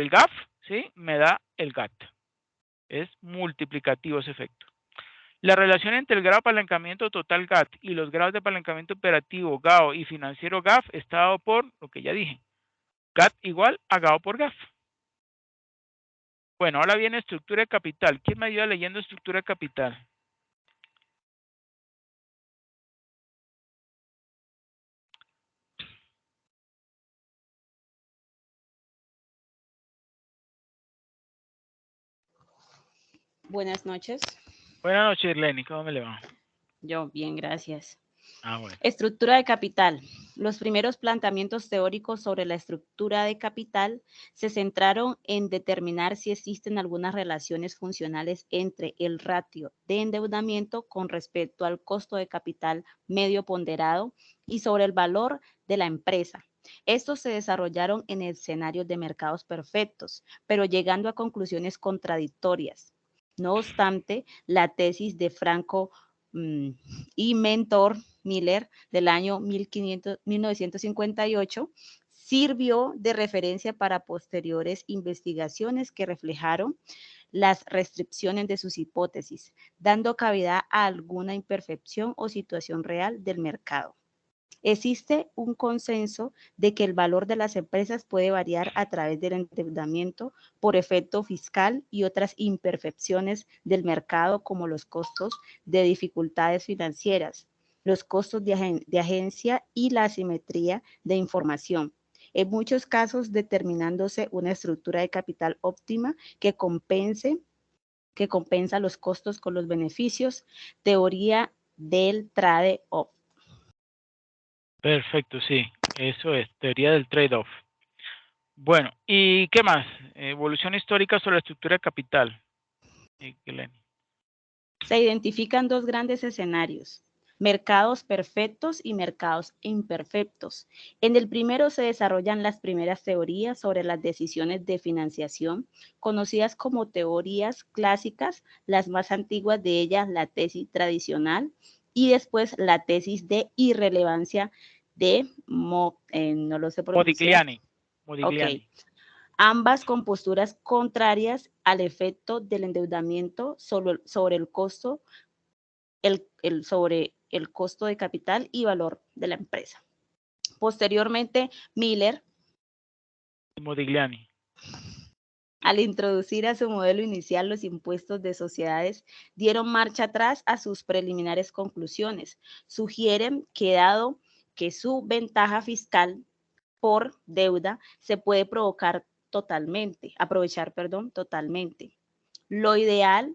GAF, ¿sí? Me da el GAT. Es multiplicativo ese efecto. La relación entre el grado de apalancamiento total GAT y los grados de apalancamiento operativo GAO y financiero GAF está dado por lo que ya dije. GAT igual a GAO por GAF. Bueno, ahora viene estructura de capital. ¿Quién me ayuda leyendo estructura de capital? Buenas noches. Buenas noches, Lenny. ¿Cómo me le va? Yo, bien, gracias. Bueno. Estructura de capital. Los primeros planteamientos teóricos sobre la estructura de capital se centraron en determinar si existen algunas relaciones funcionales entre el ratio de endeudamiento con respecto al costo de capital medio ponderado y sobre el valor de la empresa. Estos se desarrollaron en escenarios de mercados perfectos, pero llegando a conclusiones contradictorias. No obstante, la tesis de Franco y Mentor Miller del año 1958 sirvió de referencia para posteriores investigaciones que reflejaron las restricciones de sus hipótesis, dando cabida a alguna imperfección o situación real del mercado. Existe un consenso de que el valor de las empresas puede variar a través del endeudamiento por efecto fiscal y otras imperfecciones del mercado, como los costos de dificultades financieras, los costos de agencia y la asimetría de información. En muchos casos, determinándose una estructura de capital óptima que compensa los costos con los beneficios, teoría del trade-off. Perfecto, sí, eso es, teoría del trade-off. Bueno, ¿y qué más? Evolución histórica sobre la estructura de capital. Glenn. Se identifican dos grandes escenarios: mercados perfectos y mercados imperfectos. En el primero se desarrollan las primeras teorías sobre las decisiones de financiación, conocidas como teorías clásicas, las más antiguas de ellas la tesis tradicional y después la tesis de irrelevancia de no lo sé pronunciar. Modigliani. Ok. Ambas con posturas contrarias al efecto del endeudamiento sobre el costo, sobre el costo de capital y valor de la empresa. Posteriormente, Miller, Modigliani. al introducir a su modelo inicial los impuestos de sociedades, dieron marcha atrás a sus preliminares conclusiones. Sugieren que, dado que su ventaja fiscal por deuda se puede aprovechar totalmente. Lo ideal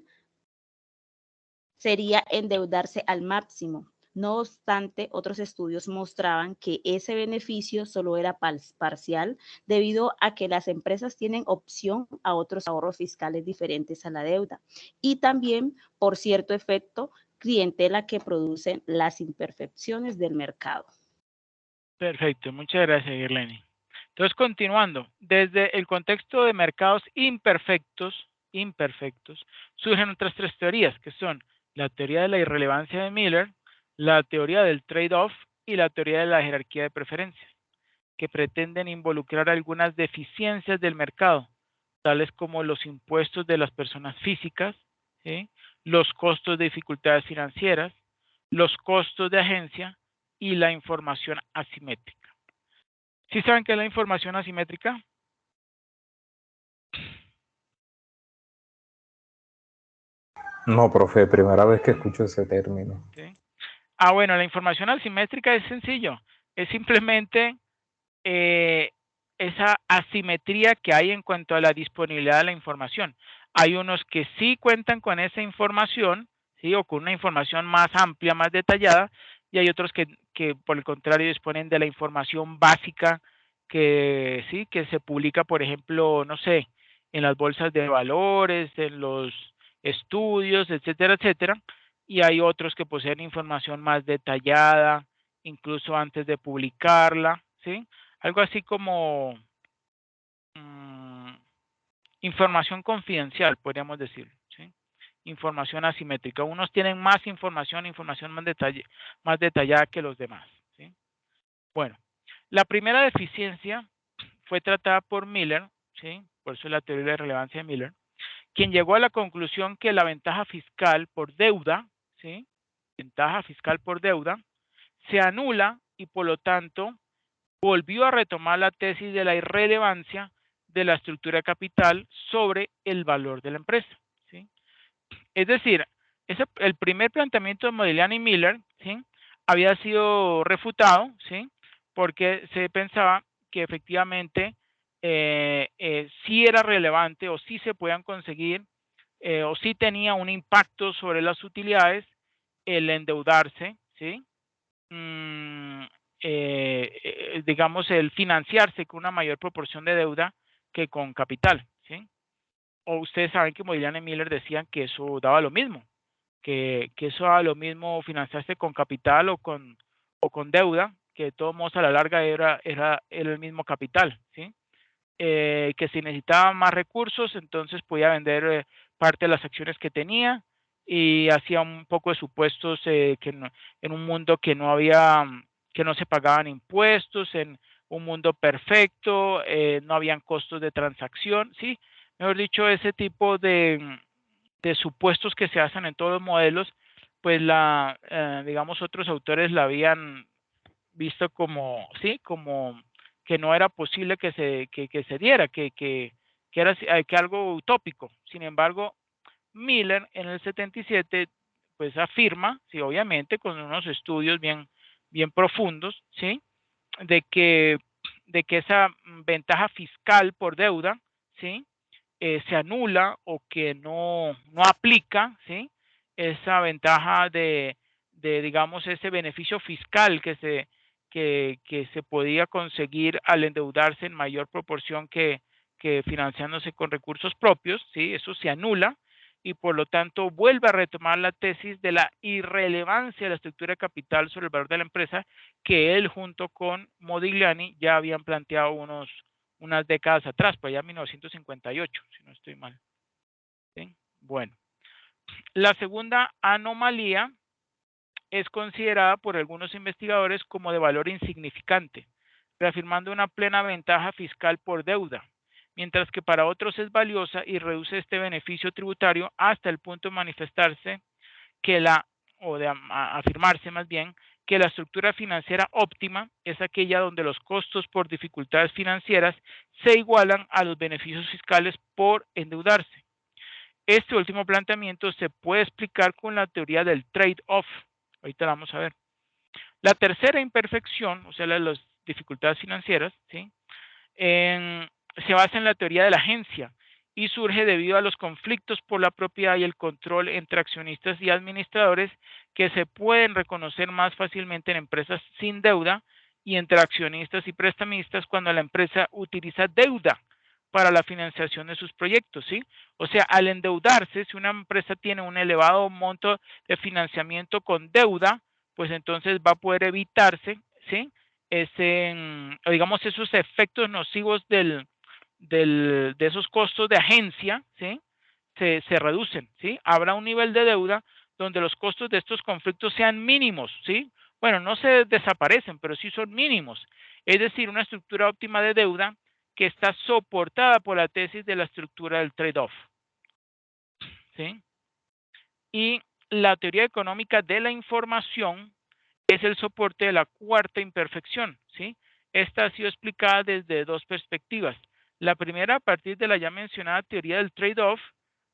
sería endeudarse al máximo. No obstante, otros estudios mostraban que ese beneficio solo era parcial, debido a que las empresas tienen opción a otros ahorros fiscales diferentes a la deuda, y también por cierto efecto clientela que producen las imperfecciones del mercado. Perfecto, muchas gracias, Girleni. Entonces, continuando, desde el contexto de mercados imperfectos, surgen otras tres teorías, que son la teoría de la irrelevancia de Miller, la teoría del trade-off y la teoría de la jerarquía de preferencias, que pretenden involucrar algunas deficiencias del mercado, tales como los impuestos de las personas físicas, ¿sí?, los costos de dificultades financieras, los costos de agencia y la información asimétrica. ¿Sí saben qué es la información asimétrica? No, profe, primera vez que escucho ese término. ¿Sí? Bueno, la información asimétrica es sencillo. Es simplemente esa asimetría que hay en cuanto a la disponibilidad de la información. Hay unos que sí cuentan con esa información, ¿sí?, o con una información más amplia, más detallada, y hay otros que por el contrario disponen de la información básica que sí, que se publica, por ejemplo, no sé, en las bolsas de valores, en los estudios, etcétera, etcétera, y hay otros que poseen información más detallada, incluso antes de publicarla, ¿sí? Algo así como información confidencial, podríamos decir, ¿sí? Información asimétrica. Unos tienen más información más detallada que los demás, ¿sí? Bueno, la primera deficiencia fue tratada por Miller, ¿sí? Por eso es la teoría de relevancia de Miller, quien llegó a la conclusión que la ventaja fiscal por deuda, ¿sí?, ventaja fiscal por deuda, se anula y por lo tanto volvió a retomar la tesis de la irrelevancia de la estructura de capital sobre el valor de la empresa, ¿sí? Es decir, el primer planteamiento de Modigliani y Miller, ¿sí?, había sido refutado, ¿sí?, porque se pensaba que efectivamente sí era relevante o sí se podían conseguir o sí tenía un impacto sobre las utilidades el endeudarse, ¿sí? Digamos, el financiarse con una mayor proporción de deuda que con capital, ¿sí? O ustedes saben que Modigliani y Miller decían que eso daba lo mismo, que eso daba lo mismo financiarse con capital o con deuda, que de todos modos a la larga era el mismo capital, ¿sí? Que si necesitaba más recursos, entonces podía vender parte de las acciones que tenía y hacía un poco de supuestos en un mundo que no se pagaban impuestos, en un mundo perfecto, no habían costos de transacción, ¿sí? mejor dicho, ese tipo de supuestos que se hacen en todos los modelos, pues digamos, otros autores la habían visto como, sí, como que no era posible que se diera, que era que algo utópico. Sin embargo, Miller en el 77 pues afirma, sí, obviamente con unos estudios bien profundos, sí, de que, de que esa ventaja fiscal por deuda, sí, se anula o que no aplica, ¿sí? Esa ventaja digamos, ese beneficio fiscal que se podía conseguir al endeudarse en mayor proporción que financiándose con recursos propios, ¿sí? Eso se anula y por lo tanto vuelve a retomar la tesis de la irrelevancia de la estructura de capital sobre el valor de la empresa que él junto con Modigliani ya habían planteado unas décadas atrás, pues ya 1958, si no estoy mal. ¿Sí? Bueno, la segunda anomalía es considerada por algunos investigadores como de valor insignificante, reafirmando una plena ventaja fiscal por deuda, mientras que para otros es valiosa y reduce este beneficio tributario hasta el punto de manifestarse que o de afirmarse más bien, que la estructura financiera óptima es aquella donde los costos por dificultades financieras se igualan a los beneficios fiscales por endeudarse. Este último planteamiento se puede explicar con la teoría del trade-off. Ahorita la vamos a ver. La tercera imperfección, o sea, las dificultades financieras, ¿sí? Se basa en la teoría de la agencia y surge debido a los conflictos por la propiedad y el control entre accionistas y administradores que se pueden reconocer más fácilmente en empresas sin deuda y entre accionistas y prestamistas cuando la empresa utiliza deuda para la financiación de sus proyectos, ¿sí? O sea, al endeudarse, si una empresa tiene un elevado monto de financiamiento con deuda, pues entonces va a poder evitarse, ¿sí? Digamos, esos efectos nocivos de esos costos de agencia, ¿sí? Se reducen, ¿sí? Habrá un nivel de deuda donde los costos de estos conflictos sean mínimos, ¿sí? Bueno, no se desaparecen, pero sí son mínimos. Es decir, una estructura óptima de deuda que está soportada por la tesis de la estructura del trade-off, ¿sí? Y la teoría económica de la información es el soporte de la cuarta imperfección, ¿sí? Esta ha sido explicada desde dos perspectivas. La primera, a partir de la ya mencionada teoría del trade-off,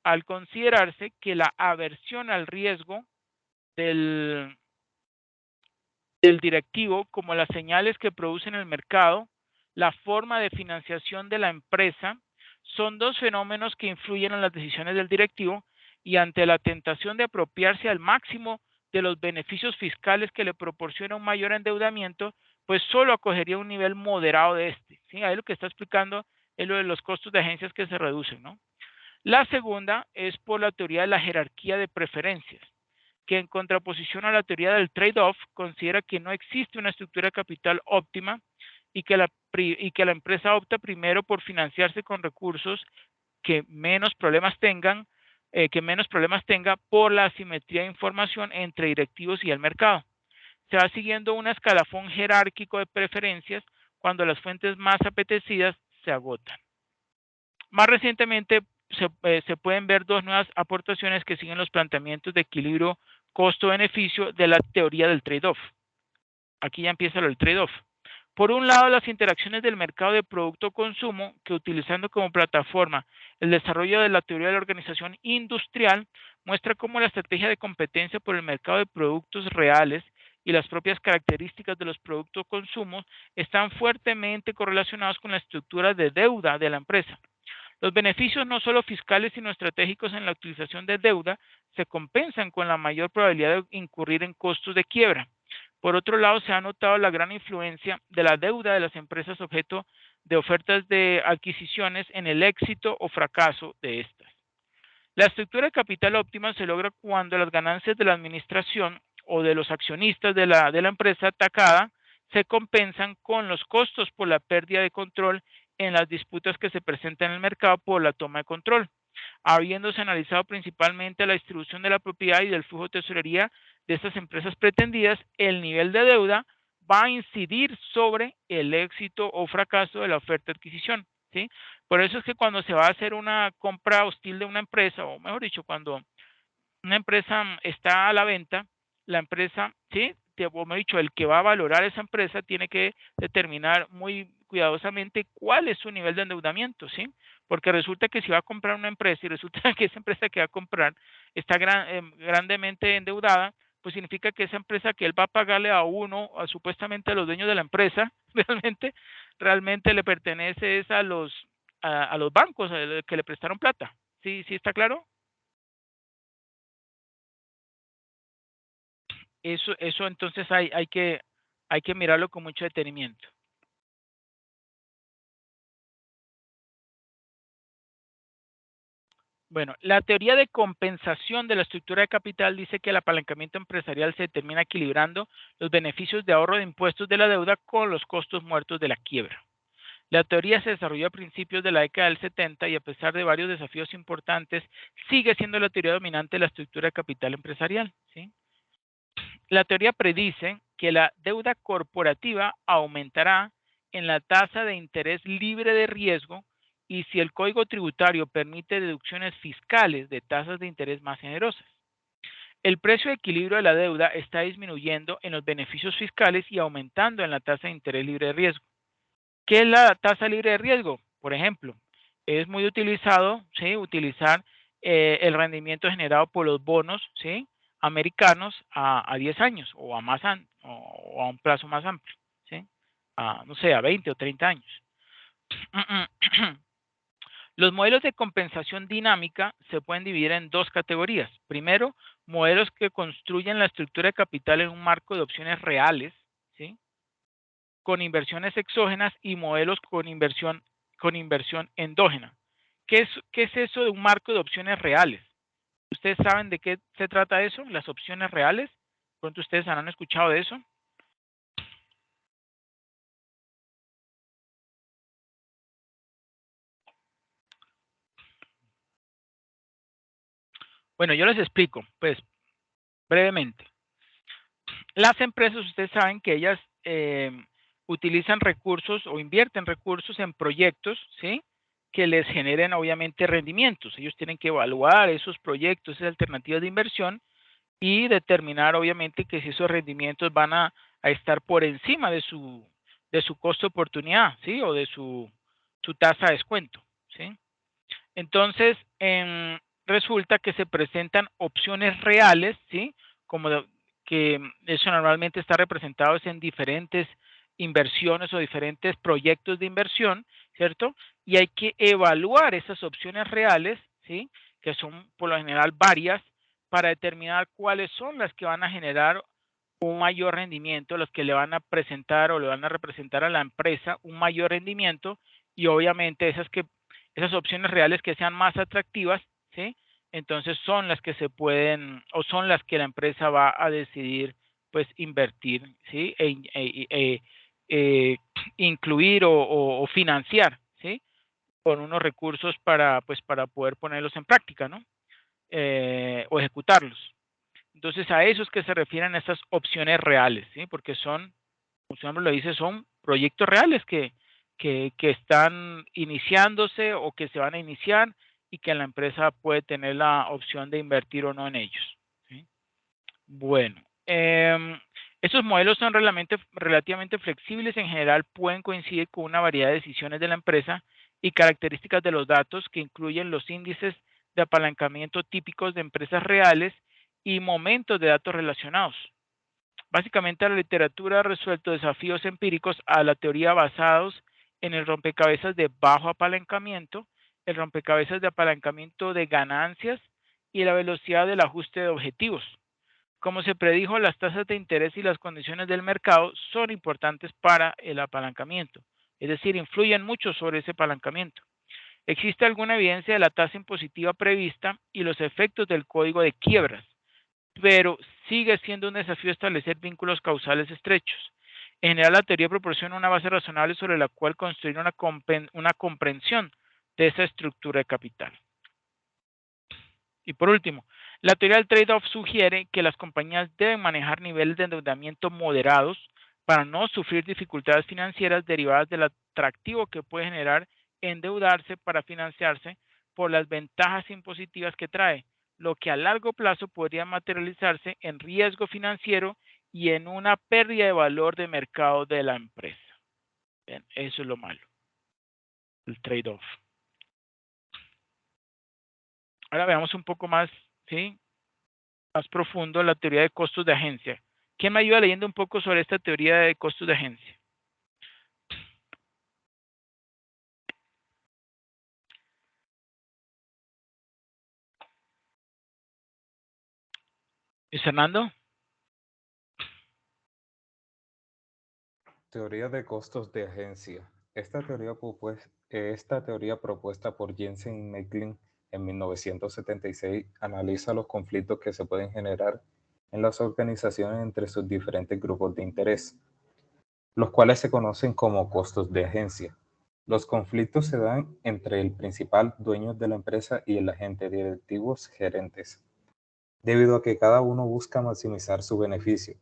al considerarse que la aversión al riesgo del, del directivo, como las señales que produce en el mercado, la forma de financiación de la empresa, son dos fenómenos que influyen en las decisiones del directivo y ante la tentación de apropiarse al máximo de los beneficios fiscales que le proporciona un mayor endeudamiento, pues solo acogería un nivel moderado de este. ¿Sí? Ahí lo que está explicando es lo de los costos de agencias que se reducen, ¿no? La segunda es por la teoría de la jerarquía de preferencias, que en contraposición a la teoría del trade-off considera que no existe una estructura de capital óptima y que la empresa opta primero por financiarse con recursos que menos problemas tenga por la asimetría de información entre directivos y el mercado. Se va siguiendo un escalafón jerárquico de preferencias cuando las fuentes más apetecidas se agotan. Más recientemente se pueden ver dos nuevas aportaciones que siguen los planteamientos de equilibrio costo-beneficio de la teoría del trade-off. Aquí ya empieza el trade-off. Por un lado, las interacciones del mercado de producto-consumo, que utilizando como plataforma el desarrollo de la teoría de la organización industrial, muestra cómo la estrategia de competencia por el mercado de productos reales y las propias características de los productos-consumo están fuertemente correlacionados con la estructura de deuda de la empresa. Los beneficios no solo fiscales sino estratégicos en la utilización de deuda se compensan con la mayor probabilidad de incurrir en costos de quiebra. Por otro lado, se ha notado la gran influencia de la deuda de las empresas objeto de ofertas de adquisiciones en el éxito o fracaso de estas. La estructura de capital óptima se logra cuando las ganancias de la administración o de los accionistas de la empresa atacada se compensan con los costos por la pérdida de control en las disputas que se presentan en el mercado por la toma de control, habiéndose analizado principalmente la distribución de la propiedad y del flujo de tesorería de estas empresas pretendidas, el nivel de deuda va a incidir sobre el éxito o fracaso de la oferta de adquisición. ¿sí? Por eso es que cuando se va a hacer una compra hostil de una empresa, o mejor dicho, cuando una empresa está a la venta, la empresa, ¿sí? Como he dicho, el que va a valorar esa empresa tiene que determinar muy cuidadosamente cuál es su nivel de endeudamiento, ¿sí? Porque resulta que si va a comprar una empresa y resulta que esa empresa que va a comprar está grandemente endeudada, pues significa que esa empresa que él va a pagarle a uno, supuestamente a los dueños de la empresa, realmente le pertenece es a los bancos que le prestaron plata. ¿Sí, sí está claro? Eso entonces hay que mirarlo con mucho detenimiento. Bueno, la teoría de compensación de la estructura de capital dice que el apalancamiento empresarial se determina equilibrando los beneficios de ahorro de impuestos de la deuda con los costos muertos de la quiebra. La teoría se desarrolló a principios de la década del 70 y a pesar de varios desafíos importantes, sigue siendo la teoría dominante de la estructura de capital empresarial, ¿sí? La teoría predice que la deuda corporativa aumentará en la tasa de interés libre de riesgo y si el código tributario permite deducciones fiscales de tasas de interés más generosas. El precio de equilibrio de la deuda está disminuyendo en los beneficios fiscales y aumentando en la tasa de interés libre de riesgo. ¿Qué es la tasa libre de riesgo? Por ejemplo, es muy utilizado, ¿sí? Utilizar el rendimiento generado por los bonos, ¿sí? Americanos a 10 años o o a un plazo más amplio, ¿sí? No sé, a 20 o 30 años. Los modelos de compensación dinámica se pueden dividir en dos categorías. Primero, modelos que construyen la estructura de capital en un marco de opciones reales, ¿sí? Con inversiones exógenas y modelos con inversión endógena. ¿Qué es eso de un marco de opciones reales? ¿Ustedes saben de qué se trata eso? Las opciones reales. ¿Cuántos de ustedes han escuchado de eso? Bueno, yo les explico, pues, brevemente. Las empresas, ustedes saben que ellas utilizan recursos o invierten recursos en proyectos, ¿sí? Que les generen obviamente rendimientos. Ellos tienen que evaluar esos proyectos, esas alternativas de inversión y determinar obviamente que si esos rendimientos van a estar por encima de su costo de oportunidad, ¿sí? O de su tasa de descuento, ¿sí? Entonces, resulta que se presentan opciones reales, ¿sí? Como que eso normalmente está representado en diferentes inversiones o diferentes proyectos de inversión, ¿cierto? Y hay que evaluar esas opciones reales, ¿sí? Que son por lo general varias, para determinar cuáles son las que van a generar un mayor rendimiento, los que le van a presentar o le van a representar a la empresa un mayor rendimiento y obviamente esas opciones reales que sean más atractivas, ¿sí? Entonces son las que se pueden o son las que la empresa va a decidir pues invertir, ¿sí? Eh, incluir o financiar, ¿sí? Con unos recursos para poder ponerlos en práctica, ¿no? O ejecutarlos. Entonces a eso es que se refieren estas opciones reales, ¿sí? Porque son, como su nombre lo dice, son proyectos reales que están iniciándose o que se van a iniciar y que la empresa puede tener la opción de invertir o no en ellos, ¿sí? Bueno, estos modelos son relativamente flexibles, en general pueden coincidir con una variedad de decisiones de la empresa y características de los datos que incluyen los índices de apalancamiento típicos de empresas reales y momentos de datos relacionados. Básicamente la literatura ha resuelto desafíos empíricos a la teoría basados en el rompecabezas de bajo apalancamiento, el rompecabezas de apalancamiento de ganancias y la velocidad del ajuste de objetivos. Como se predijo, las tasas de interés y las condiciones del mercado son importantes para el apalancamiento, es decir, influyen mucho sobre ese apalancamiento. Existe alguna evidencia de la tasa impositiva prevista y los efectos del código de quiebras, pero sigue siendo un desafío establecer vínculos causales estrechos. En general, la teoría proporciona una base razonable sobre la cual construir una comprensión de esa estructura de capital. Y por último, la teoría del trade-off sugiere que las compañías deben manejar niveles de endeudamiento moderados para no sufrir dificultades financieras derivadas del atractivo que puede generar endeudarse para financiarse por las ventajas impositivas que trae, lo que a largo plazo podría materializarse en riesgo financiero y en una pérdida de valor de mercado de la empresa. Bien, eso es lo malo, el trade-off. Ahora veamos un poco más, ¿sí? Más profundo la teoría de costos de agencia. ¿Quién me ayuda leyendo un poco sobre esta teoría de costos de agencia? ¿Es Fernando? Teoría de costos de agencia. Esta teoría propuesta por Jensen y Meklin en 1976 analiza los conflictos que se pueden generar en las organizaciones entre sus diferentes grupos de interés, los cuales se conocen como costos de agencia. Los conflictos se dan entre el principal dueño de la empresa y el agente directivos gerentes, debido a que cada uno busca maximizar su beneficio.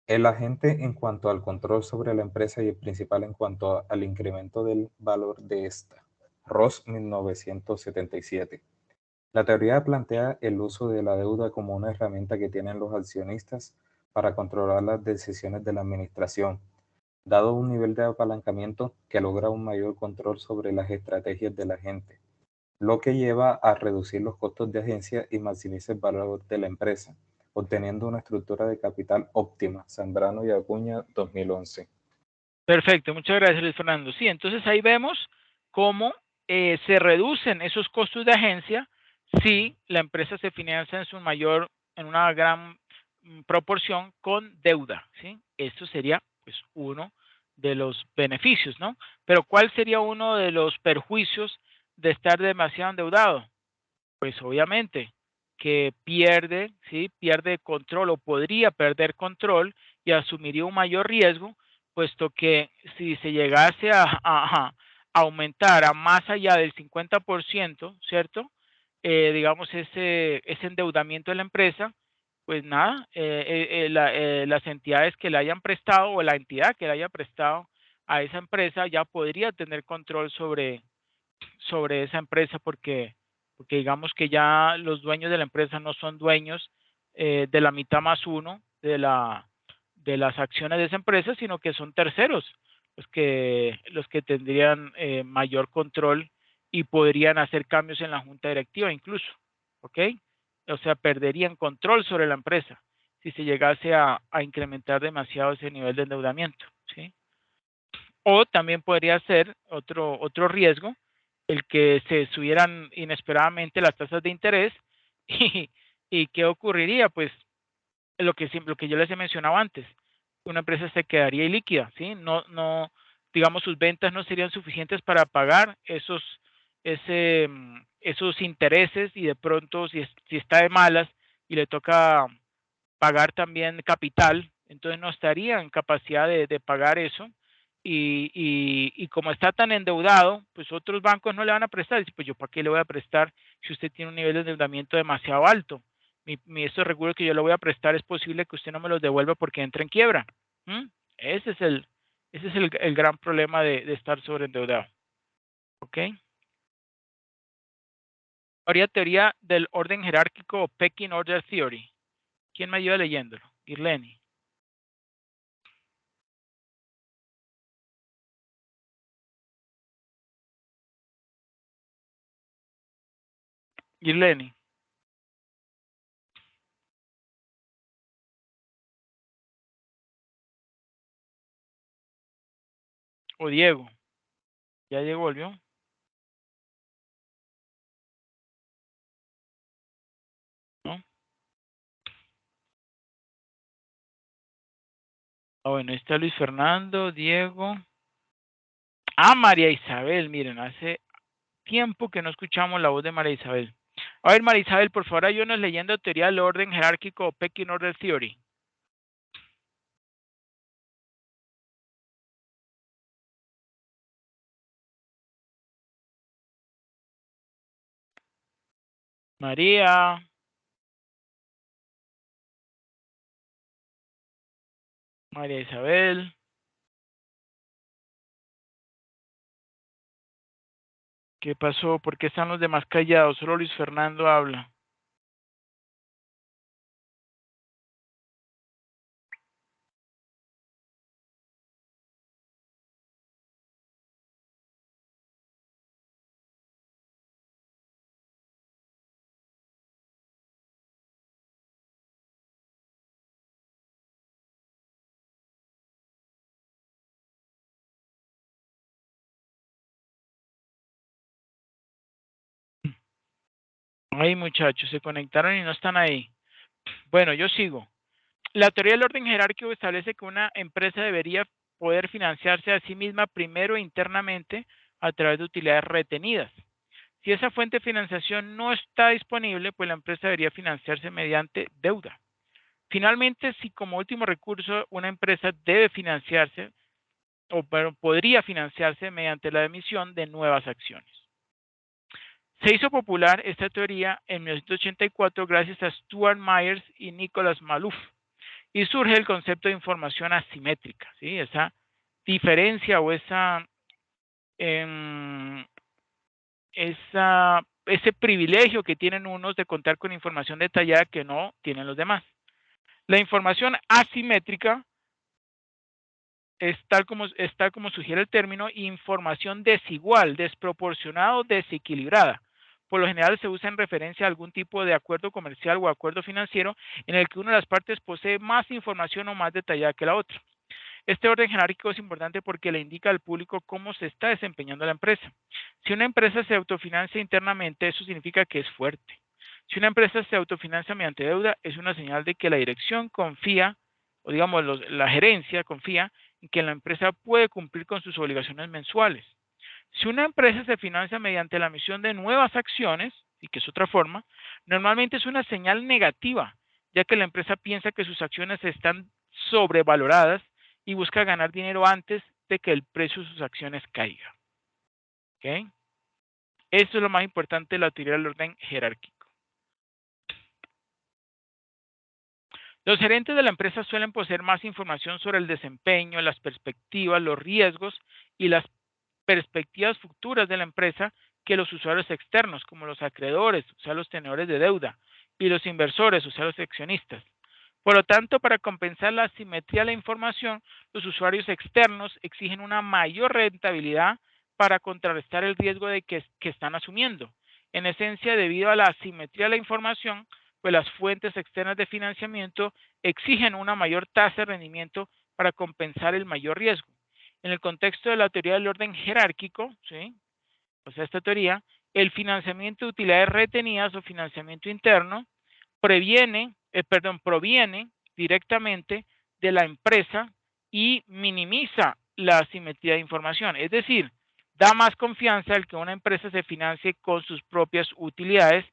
El agente en cuanto al control sobre la empresa y el principal en cuanto al incremento del valor de esta. Ross, 1977. La teoría plantea el uso de la deuda como una herramienta que tienen los accionistas para controlar las decisiones de la administración, dado un nivel de apalancamiento que logra un mayor control sobre las estrategias de la gente, lo que lleva a reducir los costos de agencia y maximiza el valor de la empresa, obteniendo una estructura de capital óptima. Zambrano y Acuña, 2011. Perfecto, muchas gracias Luis Fernando. Sí, entonces ahí vemos cómo se reducen esos costos de agencia si la empresa se financia en una gran proporción con deuda, ¿sí? Esto sería pues uno de los beneficios, ¿no? Pero ¿cuál sería uno de los perjuicios de estar demasiado endeudado? Pues obviamente que pierde, ¿sí? Pierde control o podría perder control y asumiría un mayor riesgo, puesto que si se llegase a aumentar a más allá del 50%, ¿cierto? Digamos, ese endeudamiento de la empresa, pues nada, las entidades que le hayan prestado o la entidad que le haya prestado a esa empresa ya podría tener control sobre esa empresa porque digamos que ya los dueños de la empresa no son dueños de la mitad más uno de las acciones de esa empresa, sino que son terceros los que tendrían mayor control y podrían hacer cambios en la junta directiva incluso, ¿ok? O sea, perderían control sobre la empresa si se llegase a incrementar demasiado ese nivel de endeudamiento, ¿sí? O también podría ser otro riesgo, el que se subieran inesperadamente las tasas de interés y, y ¿qué ocurriría? Pues lo que yo les he mencionado antes, una empresa se quedaría ilíquida, ¿sí? Digamos, sus ventas no serían suficientes para pagar esos intereses y de pronto si está de malas y le toca pagar también capital, entonces no estaría en capacidad de pagar eso. Y como está tan endeudado, pues otros bancos no le van a prestar. Dice, pues yo para qué le voy a prestar si usted tiene un nivel de endeudamiento demasiado alto. Estos recursos que yo le voy a prestar es posible que usted no me los devuelva porque entre en quiebra. ¿Mm? Ese es el gran problema de estar sobreendeudado. ¿Ok? Ahora teoría del orden jerárquico o Pecking Order Theory. ¿Quién me ayuda leyéndolo? Irleni. Irleni. O Diego. ¿Ya Diego volvió? ¿No? Ah, bueno, ahí está Luis Fernando, Diego. Ah, María Isabel, miren, hace tiempo que no escuchamos la voz de María Isabel. A ver, María Isabel, por favor, ayúdanos leyendo teoría del orden jerárquico o Pecking Order Theory. María. María Isabel. ¿Qué pasó? ¿Por qué están los demás callados? Solo Luis Fernando habla. Ay, muchachos, se conectaron y no están ahí. Bueno, yo sigo. La teoría del orden jerárquico establece que una empresa debería poder financiarse a sí misma primero internamente a través de utilidades retenidas. Si esa fuente de financiación no está disponible, pues la empresa debería financiarse mediante deuda. Finalmente, si como último recurso una empresa debe financiarse o podría financiarse mediante la emisión de nuevas acciones. Se hizo popular esta teoría en 1984 gracias a Stuart Myers y Nicholas Maloof y surge el concepto de información asimétrica, ¿sí? Esa diferencia o ese privilegio que tienen unos de contar con información detallada que no tienen los demás. La información asimétrica es tal como sugiere el término, información desigual, desproporcionada o desequilibrada. Por lo general se usa en referencia a algún tipo de acuerdo comercial o acuerdo financiero en el que una de las partes posee más información o más detallada que la otra. Este orden jerárquico es importante porque le indica al público cómo se está desempeñando la empresa. Si una empresa se autofinancia internamente, eso significa que es fuerte. Si una empresa se autofinancia mediante deuda, es una señal de que la dirección confía, o digamos la gerencia confía en que la empresa puede cumplir con sus obligaciones mensuales. Si una empresa se financia mediante la emisión de nuevas acciones, y que es otra forma, normalmente es una señal negativa, ya que la empresa piensa que sus acciones están sobrevaloradas y busca ganar dinero antes de que el precio de sus acciones caiga. ¿Okay? Eso es lo más importante de la teoría del orden jerárquico. Los gerentes de la empresa suelen poseer más información sobre el desempeño, las perspectivas, los riesgos y las perspectivas futuras de la empresa que los usuarios externos, como los acreedores, o sea, los tenedores de deuda, y los inversores, o sea, los accionistas. Por lo tanto, para compensar la asimetría de la información, los usuarios externos exigen una mayor rentabilidad para contrarrestar el riesgo de que están asumiendo. En esencia, debido a la asimetría de la información, pues las fuentes externas de financiamiento exigen una mayor tasa de rendimiento para compensar el mayor riesgo. En el contexto de la teoría del orden jerárquico, ¿sí? O sea, esta teoría, el financiamiento de utilidades retenidas o financiamiento interno proviene directamente de la empresa y minimiza la asimetría de información. Es decir, da más confianza al que una empresa se financie con sus propias utilidades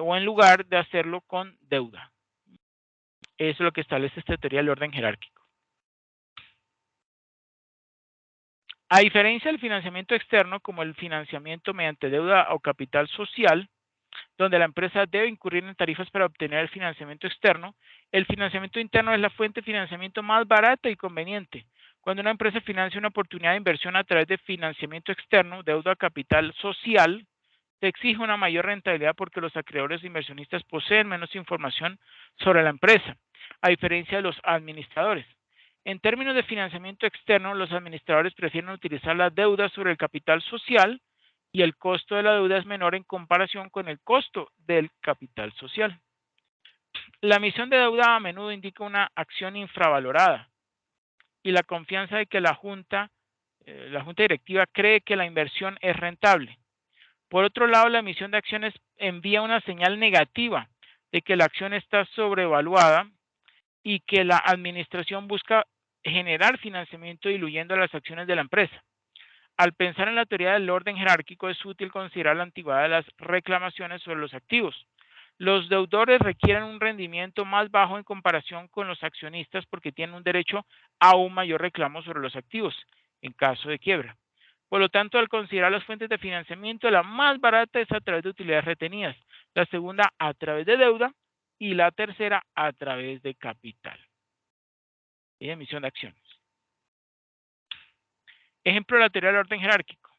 o en lugar de hacerlo con deuda. Eso es lo que establece esta teoría del orden jerárquico. A diferencia del financiamiento externo, como el financiamiento mediante deuda o capital social, donde la empresa debe incurrir en tarifas para obtener el financiamiento externo, el financiamiento interno es la fuente de financiamiento más barata y conveniente. Cuando una empresa financia una oportunidad de inversión a través de financiamiento externo, deuda o capital social, se exige una mayor rentabilidad porque los acreedores e inversionistas poseen menos información sobre la empresa, a diferencia de los administradores. En términos de financiamiento externo, los administradores prefieren utilizar la deuda sobre el capital social y el costo de la deuda es menor en comparación con el costo del capital social. La emisión de deuda a menudo indica una acción infravalorada y la confianza de que la junta directiva cree que la inversión es rentable. Por otro lado, la emisión de acciones envía una señal negativa de que la acción está sobrevaluada y que la administración busca generar financiamiento diluyendo las acciones de la empresa. Al pensar en la teoría del orden jerárquico, es útil considerar la antigüedad de las reclamaciones sobre los activos. Los deudores requieren un rendimiento más bajo en comparación con los accionistas porque tienen un derecho a un mayor reclamo sobre los activos en caso de quiebra. Por lo tanto, al considerar las fuentes de financiamiento, la más barata es a través de utilidades retenidas, la segunda a través de deuda y la tercera a través de capital y emisión de acciones. Ejemplo de la teoría del orden jerárquico.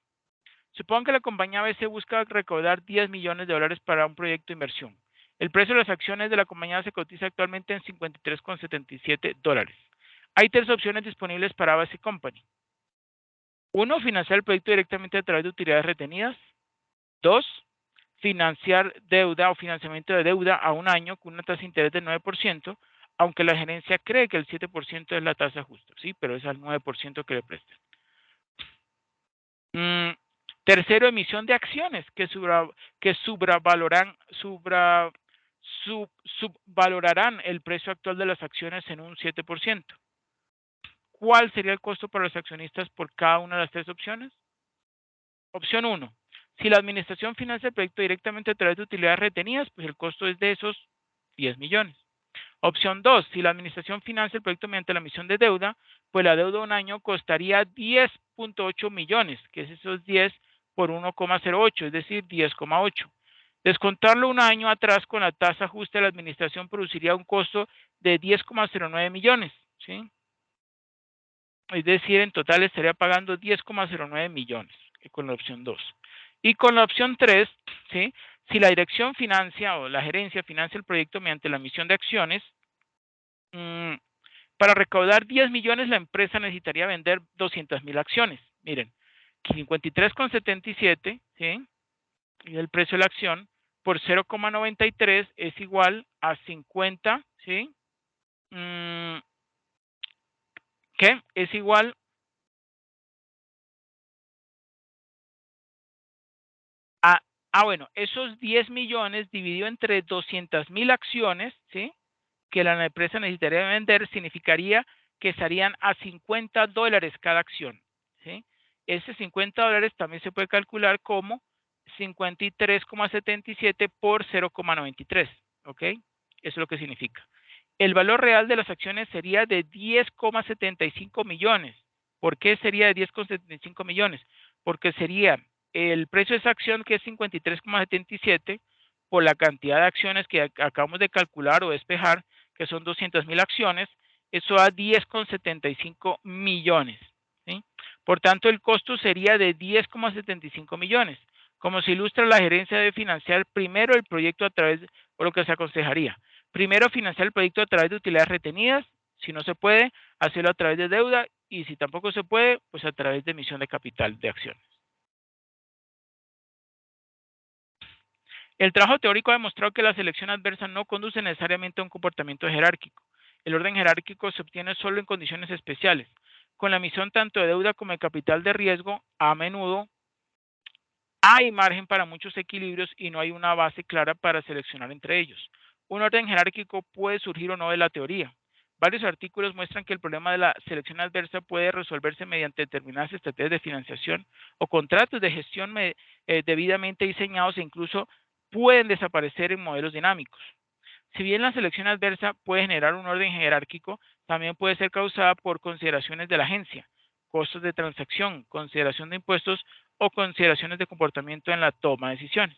Supongo que la compañía ABC busca recaudar $10 millones para un proyecto de inversión. El precio de las acciones de la compañía se cotiza actualmente en $53,77. Hay 3 opciones disponibles para ABC Company. 1, financiar el proyecto directamente a través de utilidades retenidas. 2, financiar deuda o financiamiento de deuda a un año con una tasa de interés del 9%, aunque la gerencia cree que el 7% es la tasa justa, ¿sí? Pero es al 9% que le prestan. Tercero, emisión de acciones que subvalorarán el precio actual de las acciones en un 7%. ¿Cuál sería el costo para los accionistas por cada una de las 3 opciones? Opción 1. Si la administración financia el proyecto directamente a través de utilidades retenidas, pues el costo es de esos 10 millones. Opción 2. Si la administración financia el proyecto mediante la emisión de deuda, pues la deuda de un año costaría 10.8 millones, que es esos 10 por 1,08, es decir, 10,8. Descontarlo un año atrás con la tasa justa de la administración produciría un costo de 10,09 millones, ¿sí? Es decir, en total estaría pagando 10,09 millones con la opción 2. Y con la opción 3, ¿sí? Si la dirección financia o la gerencia financia el proyecto mediante la emisión de acciones, para recaudar 10 millones la empresa necesitaría vender 200,000 acciones. Miren, 53,77, ¿sí? Y el precio de la acción por 0,93 es igual a 50, ¿sí? ¿Qué? Es igual a, bueno, esos 10 millones dividido entre 200,000 acciones, ¿sí? Que la empresa necesitaría vender, significaría que estarían a $50 cada acción, ¿sí? Ese $50 también se puede calcular como 53,77 por 0,93, ¿ok? Eso es lo que significa. El valor real de las acciones sería de 10,75 millones. ¿Por qué sería de 10,75 millones? Porque sería el precio de esa acción, que es 53,77, por la cantidad de acciones que acabamos de calcular o despejar, que son 200,000 acciones, eso da 10,75 millones, ¿sí? Por tanto, el costo sería de 10,75 millones. Como se ilustra, la gerencia debe financiar primero el proyecto a través, o lo que se aconsejaría, primero financiar el proyecto a través de utilidades retenidas, si no se puede, hacerlo a través de deuda, y si tampoco se puede, pues a través de emisión de capital de acciones. El trabajo teórico ha demostrado que la selección adversa no conduce necesariamente a un comportamiento jerárquico. El orden jerárquico se obtiene solo en condiciones especiales. Con la emisión tanto de deuda como de capital de riesgo, a menudo hay margen para muchos equilibrios y no hay una base clara para seleccionar entre ellos. Un orden jerárquico puede surgir o no de la teoría. Varios artículos muestran que el problema de la selección adversa puede resolverse mediante determinadas estrategias de financiación o contratos de gestión debidamente diseñados e incluso pueden desaparecer en modelos dinámicos. Si bien la selección adversa puede generar un orden jerárquico, también puede ser causada por consideraciones de la agencia, costos de transacción, consideración de impuestos o consideraciones de comportamiento en la toma de decisiones.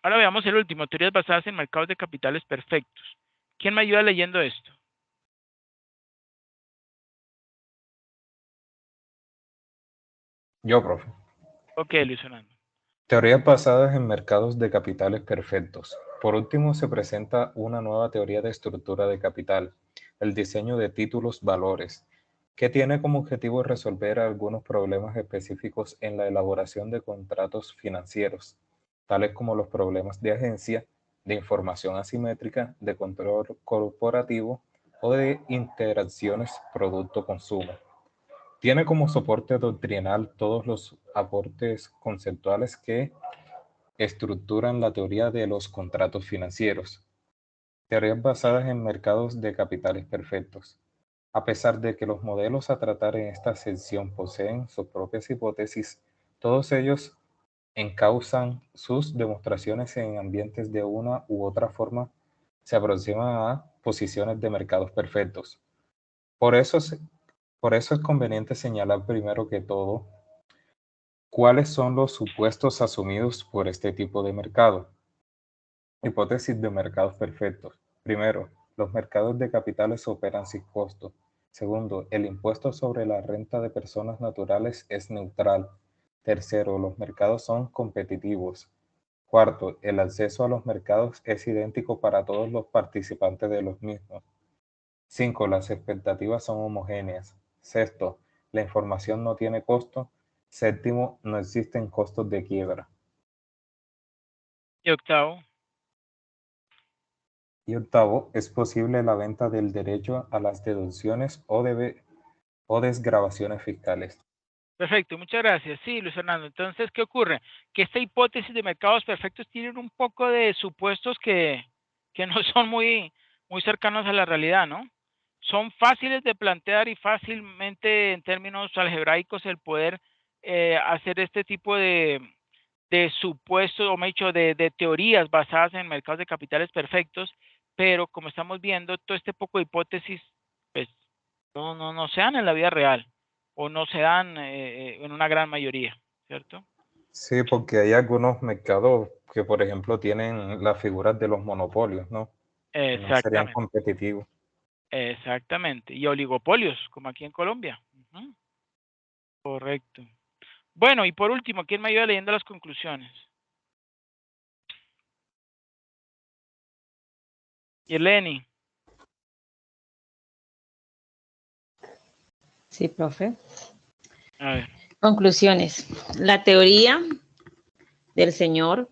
Ahora veamos el último, teorías basadas en mercados de capitales perfectos. ¿Quién me ayuda leyendo esto? Yo, profe. Ok, Luis Fernando. Teorías basadas en mercados de capitales perfectos. Por último, se presenta una nueva teoría de estructura de capital, el diseño de títulos valores, que tiene como objetivo resolver algunos problemas específicos en la elaboración de contratos financieros, tales como los problemas de agencia, de información asimétrica, de control corporativo o de interacciones producto-consumo. Tiene como soporte doctrinal todos los aportes conceptuales que estructuran la teoría de los contratos financieros. Teorías basadas en mercados de capitales perfectos. A pesar de que los modelos a tratar en esta sección poseen sus propias hipótesis, todos ellos encausan sus demostraciones en ambientes de una u otra forma, se aproximan a posiciones de mercados perfectos. Por eso es conveniente señalar primero que todo cuáles son los supuestos asumidos por este tipo de mercado. Hipótesis de mercados perfectos. Primero, los mercados de capitales operan sin costo. Segundo, el impuesto sobre la renta de personas naturales es neutral. Tercero, los mercados son competitivos. Cuarto, el acceso a los mercados es idéntico para todos los participantes de los mismos. 5. Las expectativas son homogéneas. Sexto, la información no tiene costo. Séptimo, no existen costos de quiebra. Y octavo. Y octavo, es posible la venta del derecho a las deducciones o desgravaciones fiscales. Perfecto, muchas gracias. Sí, Luis Fernando. Entonces, ¿qué ocurre? Que esta hipótesis de mercados perfectos tienen un poco de supuestos que no son muy cercanos a la realidad, ¿no? Son fáciles de plantear y fácilmente en términos algebraicos el poder hacer este tipo de supuestos, o mejor dicho, de teorías basadas en mercados de capitales perfectos, pero como estamos viendo, todo este poco de hipótesis, pues, no se dan en la vida real, o no se dan en una gran mayoría, ¿cierto? Sí, porque hay algunos mercados que, por ejemplo, tienen las figuras de los monopolios, ¿no? Que no serían Exactamente, competitivos. exactamente. Y oligopolios, como aquí en Colombia. Ujú, correcto. Bueno, y por último, ¿quién me ayuda leyendo las conclusiones? Yeleni. Sí, profe. A ver. Conclusiones. La teoría del señor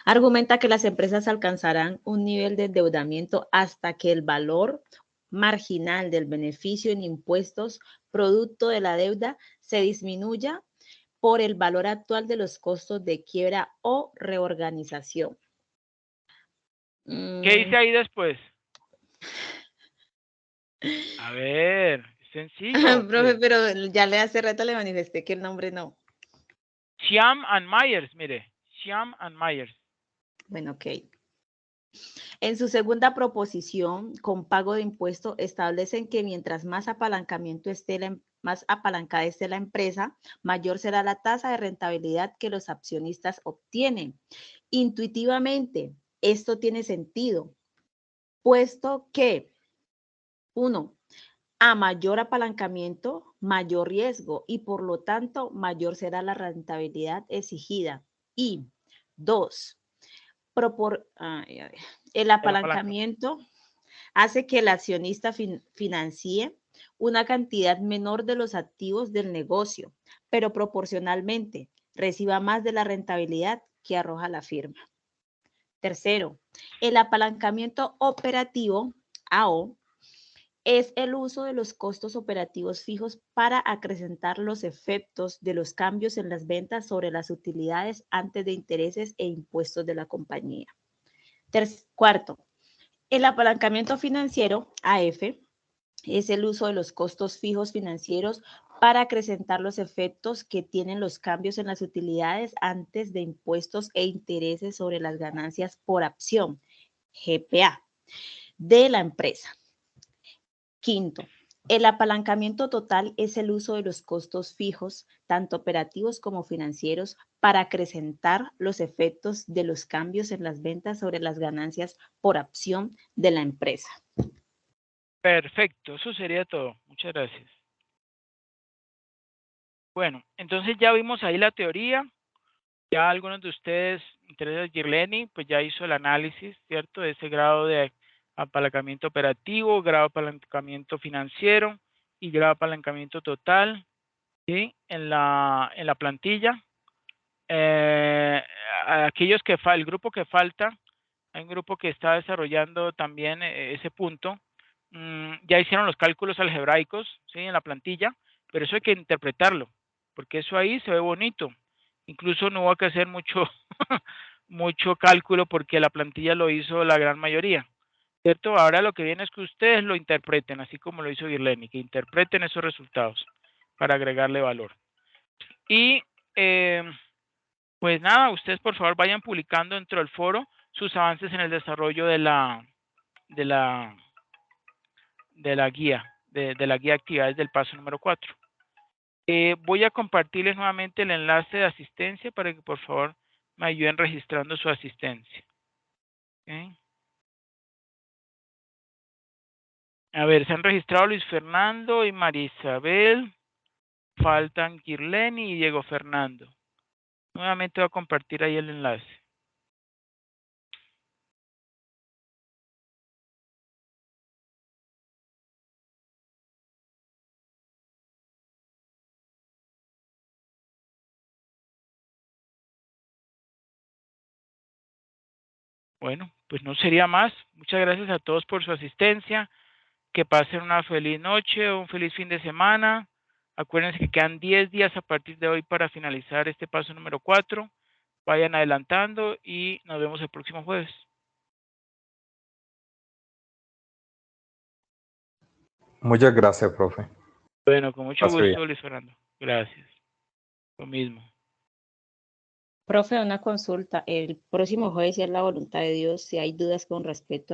argumenta que las empresas alcanzarán un nivel de endeudamiento hasta que el valor marginal del beneficio en impuestos producto de la deuda se disminuya por el valor actual de los costos de quiebra o reorganización. ¿Qué dice ahí después? A ver, sencillo, Profe, pues. pero ya hace rato le manifesté que el nombre no. Shyam and Myers, mire. Shyam and Myers. Bueno, ok. En su segunda proposición, con pago de impuesto, establecen que mientras más apalancamiento más apalancada esté la empresa, mayor será la tasa de rentabilidad que los accionistas obtienen. Intuitivamente, esto tiene sentido, puesto que, uno, a mayor apalancamiento, mayor riesgo y por lo tanto mayor será la rentabilidad exigida. Y dos, el La palanca. apalancamiento hace que el accionista financie una cantidad menor de los activos del negocio, pero proporcionalmente reciba más de la rentabilidad que arroja la firma. Tercero, el apalancamiento operativo, AO, es el uso de los costos operativos fijos para acrecentar los efectos de los cambios en las ventas sobre las utilidades antes de intereses e impuestos de la compañía. Cuarto, el apalancamiento financiero, AF, es el uso de los costos fijos financieros para acrecentar los efectos que tienen los cambios en las utilidades antes de impuestos e intereses sobre las ganancias por acción, GPA, de la empresa. Quinto, el apalancamiento total es el uso de los costos fijos, tanto operativos como financieros, para acrecentar los efectos de los cambios en las ventas sobre las ganancias por acción de la empresa. Perfecto, eso sería todo. Muchas gracias. Bueno, entonces ya vimos ahí la teoría. Ya algunos de ustedes, Teresa Girleni, pues ya hizo el análisis, ¿cierto? De ese grado de apalancamiento operativo, grado de apalancamiento financiero y grado de apalancamiento total, ¿sí? En la plantilla. Aquellos el grupo que falta, hay un grupo que está desarrollando también ese punto. Ya hicieron los cálculos algebraicos, ¿sí? En la plantilla, pero eso hay que interpretarlo, porque eso ahí se ve bonito. Incluso no hubo que hacer mucho, mucho cálculo porque la plantilla lo hizo la gran mayoría, ¿cierto? Ahora lo que viene es que ustedes lo interpreten, así como lo hizo Girleni, que interpreten esos resultados para agregarle valor. Y pues nada, ustedes por favor vayan publicando dentro del foro sus avances en el desarrollo de la guía, de la guía de actividades del paso número 4. Voy a compartirles nuevamente el enlace de asistencia para que por favor me ayuden registrando su asistencia. ¿Okay? A ver, se han registrado Luis Fernando y María Isabel. Faltan Kirleni y Diego Fernando. Nuevamente voy a compartir ahí el enlace. Bueno, pues no sería más. Muchas gracias a todos por su asistencia. Que pasen una feliz noche o un feliz fin de semana. Acuérdense que quedan 10 días a partir de hoy para finalizar este paso número 4. Vayan adelantando y nos vemos el próximo jueves. Muchas gracias, profe. Bueno, con mucho Pase bien. gusto, Luis Fernando. Gracias. Lo mismo. Profe, una consulta. El próximo jueves, si es la voluntad de Dios, si hay dudas con respecto